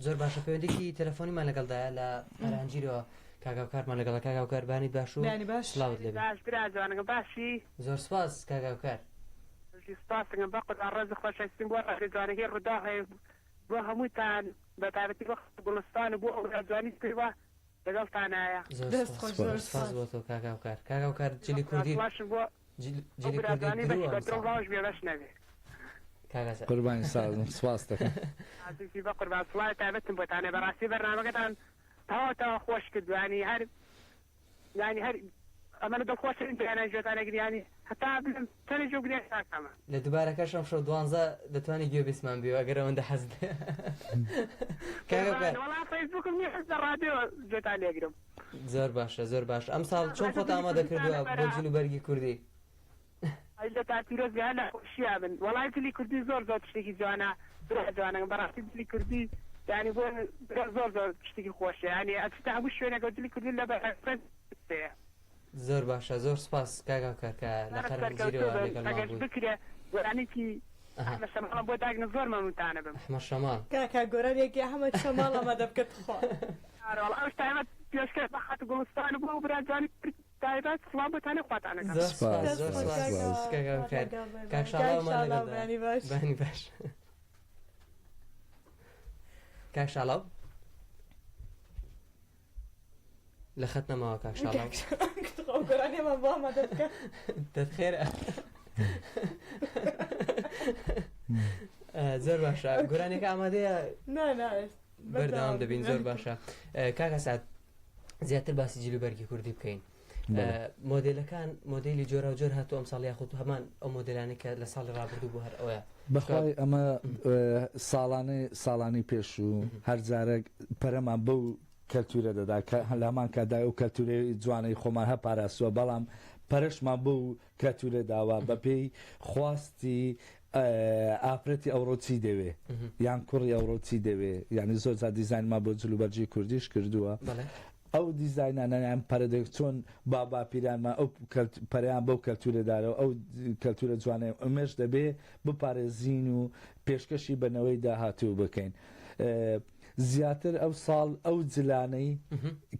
Speaker 2: زۆر باشە پەیوەندێکی تەلەفۆنیمان لەگەڵدایە لە ئەرانجیرەوە کاگاوکارمان لەگەڵ کاگاوکار بانی باش و سلااوت لێ
Speaker 4: باشی
Speaker 2: زۆر سپاس کاگاوکار
Speaker 4: سپاسم بە قوربان ڕێز خۆشەویستم بۆ ڕێزوانەکەی ڕوودا هەیە بۆ هەمووتان بە تایبەتی بە گوڵستان بۆ ئەو ڕێزوانی پێوە لەگەڵتانایە
Speaker 2: سپاس بۆ تۆ کاگاوکار کاگاوکار جلی کوردی جلی کوردی
Speaker 4: باش بێبەش نەبێ
Speaker 3: قوربانی سازم سپاس دەکەم
Speaker 4: بە قوربان سڵاوی تایبەتم بۆتانێ بەڕاستی بەرنامەکەتان تەواو خۆش کردوانی هەر ینی هەر ئەمە دڵخۆشترین پێیانەژێتانەگریانی هەتا بڵم تەنێ جوگرێ تاکەمە
Speaker 2: لە دووبارەکەشم شەو 12 دەتوانانی گوێ بیسمان بێ ئەگەر ئەوەندە حەز
Speaker 4: فەیسبووکم نیە حەز لە ڕادیۆ جێتان لێگرم
Speaker 2: زۆر باشە زۆر باش ئەم ساڵ چۆن خۆت ئامادە کردووە بۆ جلوبەرگی کوردی
Speaker 4: لە تا پیرۆزگە لە خۆشییا بن وەڵای دلی کوردی زۆر شتێکی جوانە جوانە بەڕاستی دلی کوردی ینی بۆ زۆر شتێکی خۆشە ینی ئەچتا هەموو شوێنەکە دلی کوردی لە بەرەن
Speaker 2: زۆر باشە زۆر سپاس کاگاوکارکە لە قەرەنجیرەوە لەگەڵمان بووی
Speaker 4: بکرێ گۆرانێکی مەشەماڵ بۆ داگنە زۆر مەمنونتانە بم
Speaker 2: مەشەماڵ
Speaker 1: کاکا گۆرانێکی هەمە شەماڵ ئەمادە بکەت خۆ
Speaker 4: ئەوش تایمەت پێشکەش بە خات گوڵستان بوو و براجانی تایبەت سڵام بۆتانێ خواتانەکە
Speaker 2: زۆر سپاس کاگاوکار کاکشاڵاومان لەگەڵدا بانی باش کاکشاڵاو لە خەت نەماوە کاکشاڵاو دەتخێرە زۆر باشە گۆرانێکە ئامادەیە بەردەوام دەبین زۆر باشە کاکە سات زیاتر باسی جلوبەرگی کوردی بکەین مۆدلەکان مۆدلی جۆرە و جۆر هاتوو ئەم ساڵ یاخود هەمان ئەو مۆدلانی کە لە ساڵی ڕابردوو بوو هەر ئەوە
Speaker 3: بەخوای ئەمە ساڵانی پێشوو هەر جارێک پەرەمان بەو کەلتورە دەدا کە هەلامان کەدا و کەلتورەی جوانەی خۆمان هەپاراسووە بەڵام پەرشمان بۆ کەلتورە داوا بە پێی خواستی ئافرەتی ئەوڕۆچی دەوێ یان کوڕی ئەوڕۆچی دەوێ یعنی زۆر جار دیزاینما بۆ جلوبەرجی کوردیش کردووە ئەو دیزاینانەیان پەرەدەک چۆن بابا پیرانمان ئەو پەریان بەو کەلتورەدارەوە ئەو کەلتورە جوانە ئەمەش دەبێ بپارێزین و پێشکەشی بنەوەی داهاتوو بکەین زیاتر ئەو ساڵ ئەو جلانەی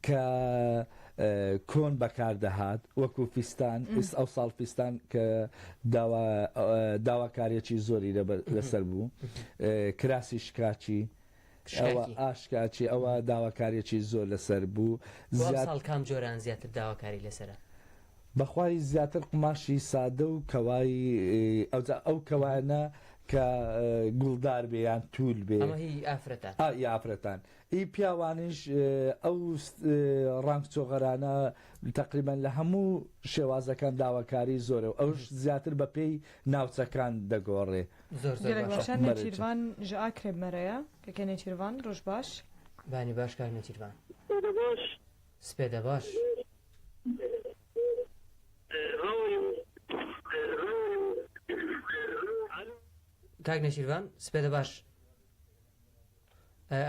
Speaker 3: کە کۆن بەکاردەهات وەکو فیستان ئەو ساڵ فیستان کە داواکاریەکی زۆری لەسەر بوو کراسی شکاچی ئەوە ئاشکاچی ئەوە داواکاریەکی زۆر لەسەر بوو
Speaker 2: ساڵ کام جۆران زیاتر داواکاری لەسرە
Speaker 3: بەخوای زیاتر قماشی سادە و کەوای ئەو کەوانە کە گوڵدار بێ یان توول بێ ئافرەتان ئی پیاوانش ئەو ڕنگ چۆغەرانە تقریبان لە هەموو شێوازەکان داواکاری زۆرە و ئەوش زیاتر بە پێی ناوچەکان دەگۆڕێ
Speaker 1: نێچیروان ژ ئاکرێ بمەرەیە کەکە نێچیروان ڕۆژ باش
Speaker 2: بانی باش کار نێچیروان سپێدە باش کاک نەشیروان سپێدە باش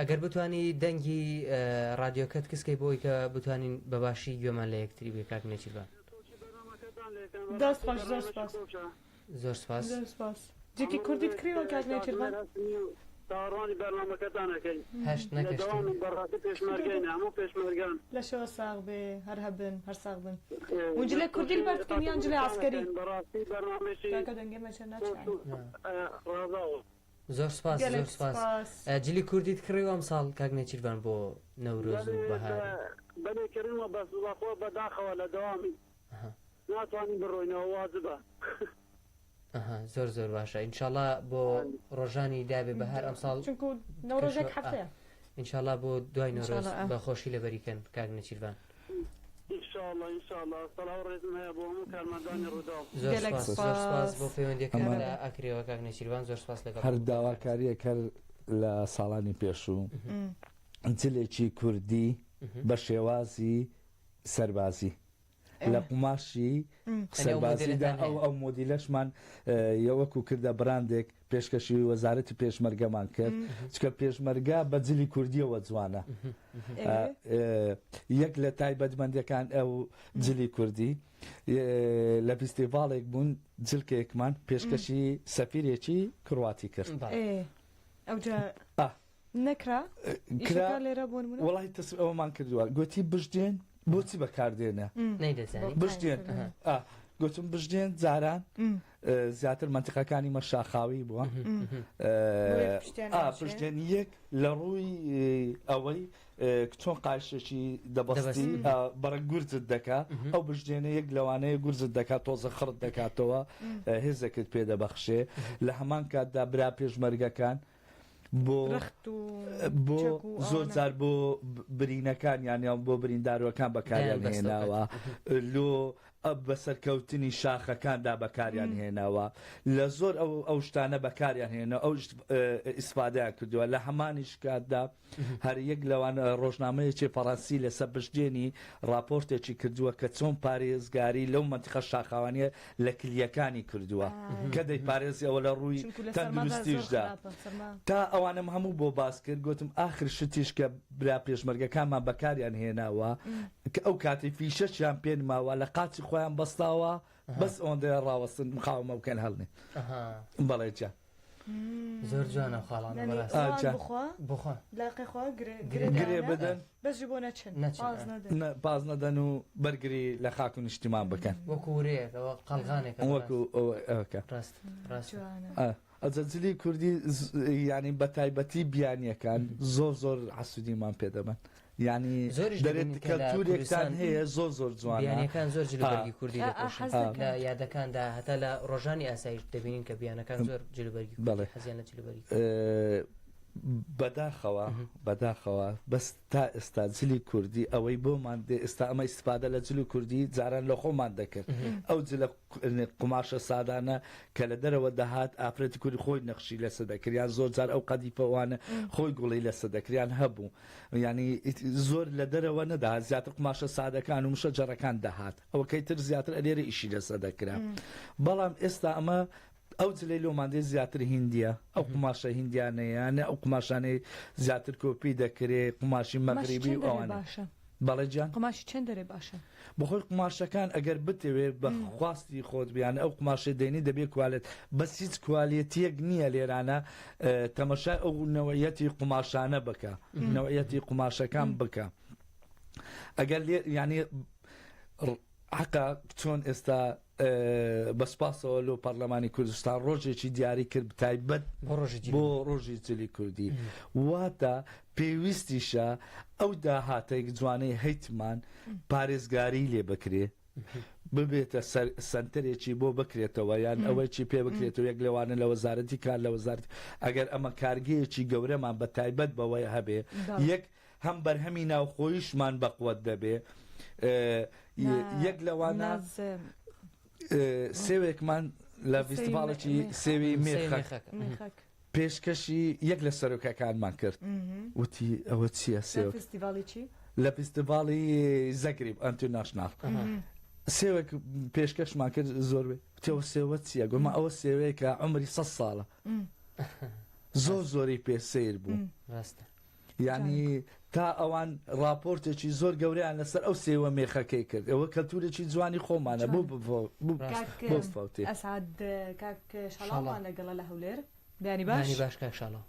Speaker 2: ئەگەر بتانی دەنگی رادیۆکەت کەسکەی بۆی کە بتوانین بەباشی گوێمان لە یەکتری بێ کاک نەشیروان زۆر سپاس
Speaker 1: جێکی کوردیت کردەوە کاک نەشیروان
Speaker 4: داڕوانی بەرنامەکەتانەکەین
Speaker 2: هەشت نەکەشتین
Speaker 4: بەڕاستی پێشمەرگەین هەموو پێشمەرگان
Speaker 1: لە شەوە ساغ بێ هەر هەبن هەر ساغ بن وجلە کوردی بەردکەین یان جلە عسکەری
Speaker 4: بەڕاستی بەرنامەشی
Speaker 1: کاکە دەنگێمە چەند ناچین
Speaker 2: زۆر سپاس زۆر سپاس جلی کوردیت کڕیوە ئەم ساڵ کاک نێچیروان بۆ نەورۆز و بەهار
Speaker 4: بەلێکردنەوە بەس بەخۆ بەداخەوە لە دەوامی ناتوانین بڕۆینەوە واجبە
Speaker 2: زۆر زۆر باشە ئینشاڵڵا بۆ ڕۆژانی دابێ بەهار ئەم ساڵ
Speaker 1: نەوڕۆژێک هەفتەیە
Speaker 2: ئینشاڵڵا بۆ دوای نۆرۆز بە خۆشی لەبەریکەن کاک نێچیروان زۆر سپاس بۆ پەیوەندیەکان لە ئاکرێەوە کاک نێچیروان زۆر سپاس لەگەڵ
Speaker 3: هەر داواکاریەک هەر لە ساڵانی پێشوو جلێکی کوردی بە شێوازی سەربازی لە قماشی سەربازیدا ئەو مۆدیلەشمان یەوەکو کردە براندێک پێشکەشی وەزارەتی پێشمەرگەمان کرد چکە پێشمەرگە بە جلی کوردیەوە جوانە یەک لە تایبەتمەندەکان ئەو جلی کوردی لە فیستیڤاڵێک بوون جلکێکمان پێشکەشی سەفیرێکی کڕواتی کرد
Speaker 1: نەکرا لێرە بوون
Speaker 3: وڵی تەسم ئەوەمان کردووە گوتی بژدێن بۆچی بەکاردێنە بژدێن گوتم بژدێن جاران زیاتر منتیقەکانی مە شاخاوی بووە پشتێن یەک لە ڕووی ئەوەی چۆن قایشێکی دەبەستی بەڕە گورجت دەکات ئەو بژدێنە یەک لەوانەیە گورجت دەکات تۆزە خڕت دەکاتەوە هێزەکەت پێدەبەخشێ لە هەمان کاتدا برا پێشمەرگەکان بۆ زۆر جار بۆ برینەکان یانیان بۆ برینداروەکان بەکاریان هێناوە لۆ بەسەرکەوتنی شاخەکاندا بەکاریان هێناوە لە زۆر ئەو شتانە بەکاریان هێنا ئەو ئیسپادیان کردووە لە هەمانیش کاتدا هەر یەک لەوانە ڕۆژنامەیەکی فەڕەنسی لەسەر بژدێنی راپۆرتێکی کردووە کە چۆن پارێزگاری لەو منتیقە شاخاوانیە لە کلیەکانی کردووە کە دەی پارێزی ئەوە لە ڕووی تەندروستیشدا تا ئەوانم هەموو بۆ باس کرد گوتم ئاخر شتیش کە برا پێشمەرگەکانمان بەکاریان هێناوە کە ئەو کاتی فیشەشیان پێنماوە لە قاچی خۆیان بەستاوە بەس ئەوەندە ڕاوەستن مخاومە بکەن هەڵنێ بەڵێجا
Speaker 2: زۆر جوانە خاڵانە
Speaker 1: گرێ بدەن بەس بۆ نەچن
Speaker 3: باز نەدەن و بەرگری لە خاک و نیشتیمان بکەن
Speaker 2: وەکو ورەیەکەوە قەڵغانێک
Speaker 3: وەکو ئەوەکە ئەجەجلی کوردی ینی بە تایبەتی بیانیەکان زۆر حەسوودیمان پێدەبن ینی دەرێت کەلتورێکتان هەیە زۆر
Speaker 2: جوانەکان زۆر جلوبەرگی کوردی لە یادەکاندا هەتا لە ڕۆژانی ئاسایش دەبینین کە بیانەکان زۆر جلوبەرگی حەزیانە جلوبەرگی
Speaker 3: بەداخەوە بەس تا ئێستا جلی کوردی ئەوەی بۆمان دێ ئێستا ئەمە ئیسپادە لە جلی کوردی جاران لە خۆمان دەکرد ئەو جلە قماشە سادانە کە لە دەرەوە دەهات ئافرەتی کوردی خۆی نەخشی لەسەر دەکریان زۆر جار ئەو قەدیفەوانە خۆی گوڵی لەسەر دەکریان هەبوو ینی زۆر لە دەرەوە نەداهات زیاتر قماشە سادەکان و مشە جەڕەکان دەهات ئەوە کەیتر زیاتر ئەلێرە ئیشی لەسەر دەکرا بەڵام ئێستا ئەمە ئەو جلەی لۆماندەی زیاتر هیندیە ئەو قماشە هیندیانەیانە ئەو قماشانەی زیاتر کۆپی دەکرێت قماشی مەغریبی و ئەوانە بەڵێ جان
Speaker 1: قماشی چەند دەرێ باشە
Speaker 3: بەخۆی قماشەکان ئەگەر بتەوێت بە خواستی خۆت بیانە ئەو قماشە دێنی دەبێت کوالێت بەس هیچ کوالیەتیەک نییە لێرانە تەمەشای ئەو نەوەیەتی قماشانە بکە نەوەیەتی قماشەکان بکە ئەگەر ینی حقا چۆن ئێستا بەسپاسەوە لۆ پەرلەمانی کوردستان ڕۆژێکی دیاری کرد تایبەت بۆ ڕۆژی جلی کوردی واتە پێویستیشە ئەو داهاتێک جوانەی هەیتمان پارێزگاری لێ بکرێ ببێتە سنتەرێکی بۆ بکرێتەوە یان ئەوەی پێ بکرێتەوە یەک لەوانە لە وەزارەتی کار لە وەزارەت ئەگەر ئەمە کارگەیەکی گەورەمان بە تایبەت بەوەی هەبێ یەک هەم بەرهەمی ناوخۆیشمان بەقوت دەبێ یەک لەوانە سێوێکمان لە فیستیڤاڵێکی سێوی مێخەک پێشکەشی یەک لە سەرۆکەکانمان کرد وتی ئەوە چییە سێوە لە فیستیڤاڵی زەگریب ئەنتەرناشناڵ سێوێک پێشکەشمان کرد زۆر تێوە سێوە چییە گوما ئەوە سێوەیەکە عمری 100 ساڵە زۆری پێ سیر بوو یعنی تا ئەوان راپۆرتێکی زۆر گەوریان لەسەر ئەو سێوە مێخەکەی کرد ئەوە کەلتورێکی جوانی خۆمانە بۆ فوتێ
Speaker 1: ئەسعاد کاک شەڵاوان لەگەڵە لە هەولێر بەیانی باش
Speaker 2: کاک شەڵاو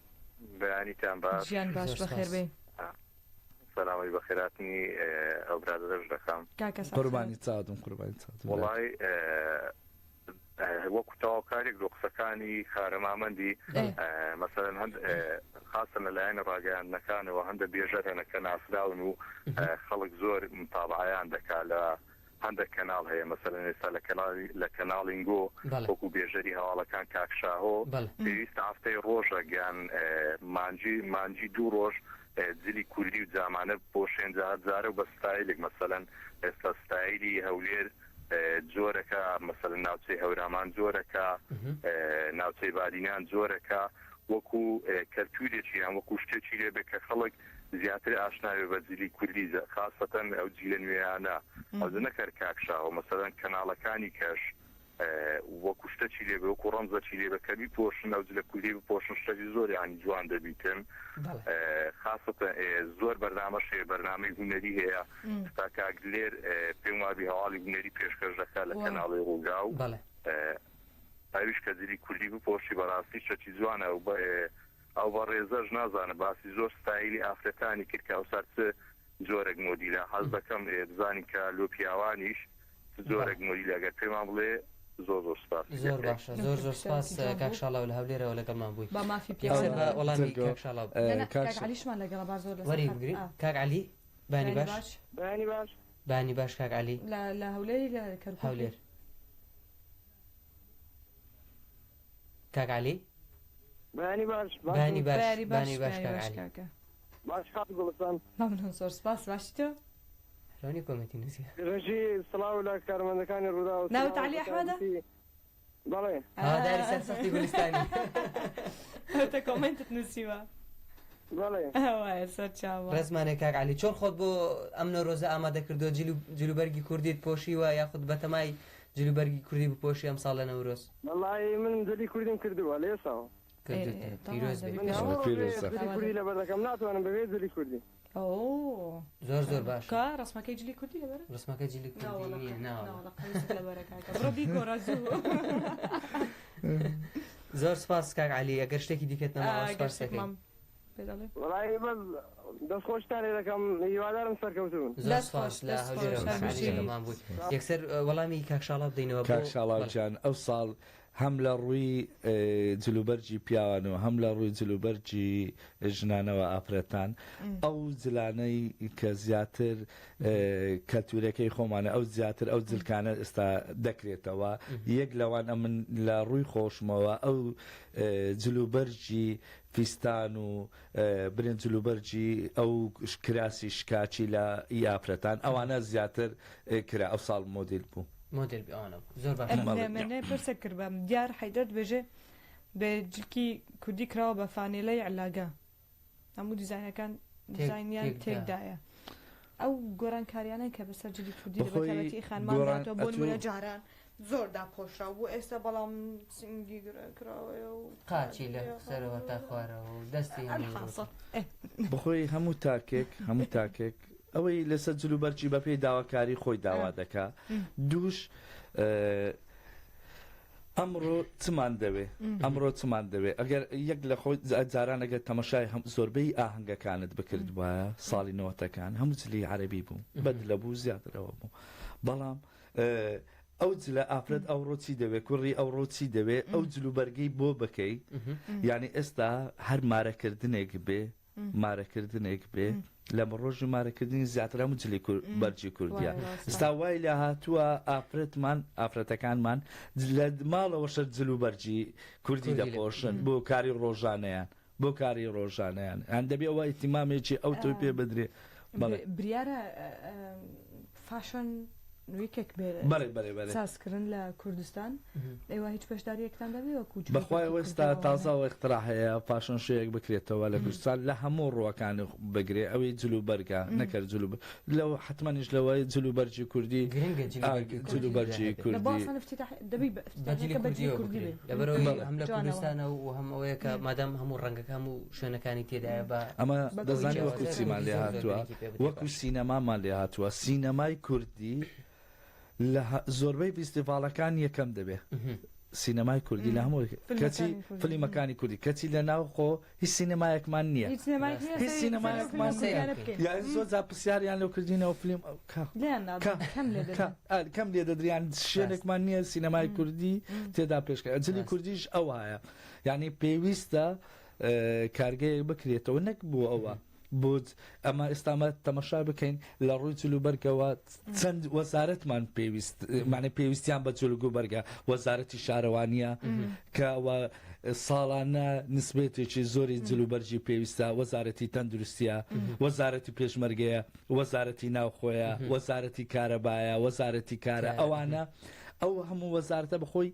Speaker 5: بەیانیتان باش
Speaker 1: ژیان باش بەخێر بێ
Speaker 5: سەلامی بەخێراتنی ئەو برادەش دەکەم
Speaker 3: قوربانی چادم قوربانی چادم
Speaker 5: وڵای وەکو تەواوکارێک لە قسەکانی خارەمامەندی مەسەرەن هەند خاصن لەلایەنە ڕاگەیاندنەکانەوە هەندە بێژەر هەنە کە ناسراون و خەڵک زۆر متابعەیان دەکات لە هەندێک کەناڵ هەیە مەسەرەن ئێستا لە کەناڵینگۆ وەکو بێژەری هەواڵەکان کاکشاهۆ پێویستە هەفتەی ڕۆژە گیان مانجی 2 ڕۆژ جلی کوردی و جامانە بۆ شێنجارە و بە ستایلێک مەسەرەن ئێستا ستایلی هەولێر جۆرەکە مەسەرەن ناوچەی هەورامان جۆرەکە ناوچەی بادینان جۆرەکە وەکو کەلتورێکی یان وەکو شتێکی لێبێ کە خەڵک زیاتر ئاشناوێ بە جلی کوردی خاصەتەن ئەو جیلە نوێیانە ئەوز نەکرد کاکشاوە مەسەرەن کەناڵەکانی کەش وەکو شتێکی لێبێ وەکو ڕەمزەکی لێبە کە بیپۆشن ئەو جلە کوردی بپۆشن شتێکی زۆر یانی جوان دەبیتن خاصەتەن زۆر بەرنامەشەیە بەرنامەی هونەری هەیە ستا کاک لێر پێم وابی هەواڵی هونەری پێشکەش دەکات لە کەناڵی ڕووگاو ئەویش کە جلی کوردی بپۆشی بەڕاستی شتێکی جوانە ئەو بە ڕێزەش نازانە باسی زۆر ستایلی ئافرەتانی کرد کە ئەوسار جۆرێک مۆدیلە حەز دەکەم بزانین کە لۆ پیاوانیش جۆرێک مۆدیلە ئەگەر پێمان بڵێ زۆر سپاس
Speaker 2: زۆر باشە زۆر سپاس کاک شەڵاو لە هەولێرەوە لەگەڵمان بووی
Speaker 1: با مافی
Speaker 2: وەڵامی کاک شەڵاو
Speaker 1: علیشمان لەگەڵ باز زۆر
Speaker 2: وەری بگری کاک علی بانی باش بانی باش کاک علی
Speaker 1: لە هەولێری لە
Speaker 2: هەولێر کاک علی
Speaker 4: بانی باش
Speaker 2: کاک علی
Speaker 4: باش خاط گوڵستان
Speaker 1: ممنون زۆر سپاس باشی تۆ
Speaker 2: ڕۆنی کۆمەتی نووسیە
Speaker 4: ڕێژی سڵاو لە کارمەندەکانی ڕوودا و
Speaker 1: ناوت علی ئەحمەدە
Speaker 4: بەڵێ
Speaker 2: داری سەرسەختی گوڵستانی
Speaker 1: تە کۆمنتت نووسیوە
Speaker 4: بەڵێ
Speaker 1: وایە سەر چاوە
Speaker 2: ڕێزمانێک کاک علی چۆن خۆت بۆ ئەم نەورۆزە ئامادە کردو جلوبەرگی کوردیت پۆشیوە یاخود بەتەمای جلوبەرگی کوردی بپۆشی ئەم ساڵ لە نەورۆز
Speaker 4: وەڵی من جلی کوردیم کردووە لێساوە کوردی لەبەر دەکەم ناتوانم بەوێ جلی کوردی
Speaker 2: زۆر باش
Speaker 1: ڕسمەکەی جلی کوردی لەبەر
Speaker 2: ڕسمەکە جلی کوردی نییە زۆر سپاس کاک علی ئەگەر شتێکی دیکەت نەما سپاس دەکەم
Speaker 4: دەستخۆشتان لێ دەکەم هیوادارم سەرکەوتون
Speaker 2: زۆر سپاس لە هەولێرەوەمان بووی یەکسەر وەڵامی کاک شاڵاو بدەینەوە
Speaker 3: کاک شاڵاوجان ئەو ساڵ هەم لە ڕووی جلوبەرجی پیاوانەوە هەم لە ڕووی جلوبەرجی ژنانەوە ئافرەتان ئەو جلانەی کە زیاتر کەلتورەکەی خۆمانە ئەو زیاتر ئەو جلکانە ئێستا دەکرێتەوە یەک لەوانە من لە ڕووی خۆشمەوە ئەو جلوبەرجی فیستان و برێن جلوبەرجی ئەو کراسی شکاچی لە ئافرەتان ئەوانە زیاتر کرا ئەو ساڵ مۆدیل بوو
Speaker 2: مۆدل زۆر باش
Speaker 1: منێ پرسە کرد بەم دیار حەیدەر دەبێژێ بە جلکی کوردی کراوە بە فانێلەی علاگە هەموو دیزاینەکان دیزاینیان تێکدایە ئەو گۆرانکاریانە کە بەسەر جلی کوردی بەکەڵەتی خانماناتەوە بۆ نمونە جاران زۆر داپۆشرا بوو ئێستا بەڵام سنگی گرەکراوە و
Speaker 2: قاچی لە سەرەوە تا خوارەوە و دەستی
Speaker 3: بخۆی هەموو تاکێک ئەوەی لەسەر جلوبەرجی بە پێی داواکاری خۆی داوا دەکا دووش ئەمڕۆ چمان دەوێ ئەگەر یەک لە خۆی جاران ئەگەر تەمەشای زۆربەی ئاهەنگەکانت بکرد وایە ساڵی نەوەتەکان هەموو جلی عەرەبی بوو بەد لە بوو زیاترەوە بوو بەڵام ئەو جلە ئافرەت ئەوڕۆ چی دەوێ کوڕی ئەوڕۆ چی دەوێ ئەو جلوبەرگەی بۆ بکەی یعنی ئێستا هەر مارەکردنێک بێ لە ڕۆژی مارەکردنی زیاتر هەموو جلی بەرجی کوردیە ئستا وای لە هاتووە ئافرەتەکانمان لە ماڵەوەشە جلوبەرجی کوردی دەپۆشن بۆ کاری ڕۆژانەیان هەن دەبێ ئەوە ئیتیمامێکی ئەو تۆی پێ بدرێ
Speaker 1: بریارە فاشن ویکێک سازکردن لە کوردستان ئێوە هیچ پێشداریەکتان دەبێ وەکو
Speaker 3: بەخوای ئێستا تازاوە اختراع هەیە پاشان شەیەک بکرێتەوە لە کوردستان لە هەموو ڕۆکان بگرێ ئەوەی جلوبەرگە نەکرد لەو حتمانیش لەوەی جلوبەرجی کوردی جلوبەرجی
Speaker 2: لەبەرەوەی هەم لە کوردستانە و هەم ئەوەیە کە مادام هەموو ڕەنگەکە هەموو شوێنەکانی تێدایە بە
Speaker 3: ئەمە دەزانانی وەکو چیمان لێ هاتووە وەکو سینەمامان لێ هاتووە سینەمای کوردی لە زۆربەی فیستیڤالەکان یەکەم دەبێ سینەمای کوردی لە هەموو کەچی فلیمەکانی کوردی کەچی لە ناو خۆ هیچ سینەمایەکمان نییە هیچ سینەمایەکمان یان زۆر جا پرسیاریان لەو کردینەوە فلیم کەم لێ دەدریان شوێنێکمان نییە سینەمای کوردی تێدا پێشکە جلی کوردیش ئەو هەیە یعنی پێویستە کارگەیەک بکرێتەوە نەک بوو ئەوە بۆ ئەمە ئێستامە تەمەشا بکەین لە ڕووی جلوبەرگەوە چەند وەزارەتمان پێویستیان بە جلوبەرگە وەزارەتی شارەوانیە کەەوە ساڵانە نسبێتێکی زۆری جلوبەرجی پێویستە وەزارەتی تەندروستیە وەزارەتی پێشمەرگەیە وەزارەتی ناوخۆیە وەزارەتی کارەبایە وەزارەتی کارە ئەوانە ئەو هەموو وەزارەتە بخۆی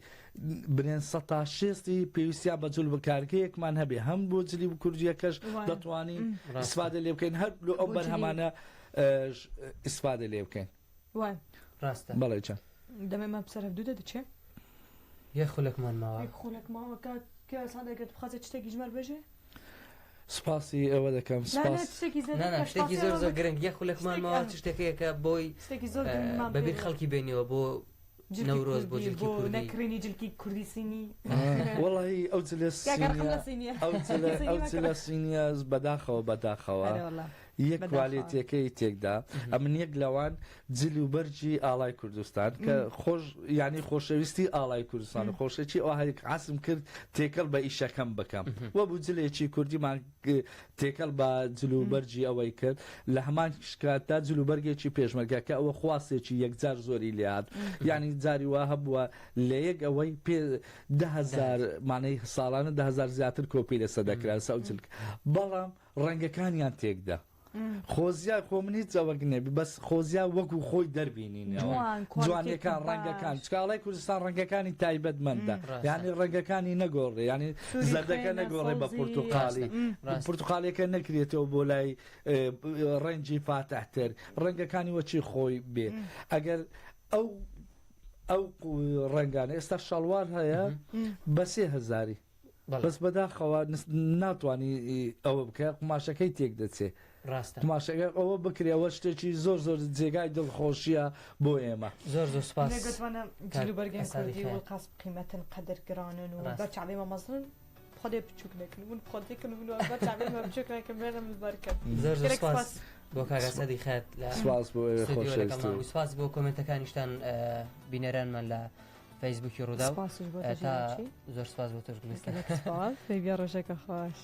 Speaker 3: برێن 16 پێویستیان بە جلو بەکارگەیەکمان هەبێ هەم بۆ جلی کوردیەکەش دەتوانین ئیسفادە لێ بکەین هەر لە ئەو بەرهەمانە ئیسفادە لێ بکەین
Speaker 2: ڕاستە
Speaker 3: بەڵێ چەند
Speaker 1: دەمێمە بسەرە دوو دەچێ
Speaker 2: یەک خولێکمان ماوە
Speaker 1: خولێکماوەکە کە سادەگەت بخوازێت شتێکی ژمار بێژێ
Speaker 3: سپاسی ئەوە دەکەم
Speaker 2: شتێکی زۆر زۆر گرنگ یەک خولێکمان ماوە شتێکەکە بۆی بەبیر خەڵکی بینیەوە بۆ نەورۆز بۆ جلکی کوردی
Speaker 1: نەکرێنی جلکی کوردی سینی
Speaker 3: وەڵی ئەو جلە سینیاز بەداخەوە یەک کوالێتیەکەی تێکدا ئەمن یەک لەوان جلوبەرجی ئاڵای کوردستان کە ینی خۆشەویستی ئاڵای کوردستان و خۆشێکی ئەو هەیەک عسم کرد تێکەڵ بە ئیشەکەم بکەم وە بوو جلێکی کوردیمان تێکەڵ بە جلوبەرجی ئەوەی کرد لە هەمان شکاتدا جلوبەرگێکی پێشمەرگە کە ئەوە خواستێکی یەکجار زۆری لێهات ینی جاری وا هەبووە لە یەک ئەوەی 10,000 مانەی ساڵانە 10,000 زیاتر کۆپی لەسەر دەکرا سەوجل بەڵام ڕەنگەکانیان تێکدا خۆزیە خۆمنیت ئەوەک نێبی بەس خۆزیە وەکو خۆی دەربینینەوە جوانەکان ڕەنگەکان چکاڵای کوردستان ڕەنگەکانی تایبەتمەندە یعنی ڕەنگەکانی نەگۆڕێ ینی زەردەکە نەگۆڕێ بە پورتوقالیەکە نەکرێتەوە بۆ لای ڕەنجی فاتەحتر ڕەنگەکانی وەچی خۆی بێ ئەگەر ئەو ڕەنگانە ئێستا شەڵوار هەیە بە 3,000 بەس بەداخەوە ناتوانانی ئەوە بکە قماشەکەی تێک دەچێ تماشەکە ئەوە بکرێەوە شتێکی زۆر زۆر جێگای دڵخۆشیە بۆ ئێمە
Speaker 2: زۆر زۆر سپاس
Speaker 1: جلوبەرگێن کوردی و قاس قیمەتن قەدرگرانن و بە چاوێمە مەزن خۆدێ بچوک نەکردبوون خۆدێکن بە چاوێمە بچوکەکەم بێنم بەرکرد
Speaker 2: زۆر زۆر سپاس بۆ کاگا سەدی خەت
Speaker 3: سپاس بۆ خۆشەویستی
Speaker 2: سپاس بۆ کۆمنتەکانیشتان بینەرانمان لە فەیسبووکی ڕوودا تا زۆر سپاس بۆ تۆش
Speaker 1: ڕۆژێکە خۆش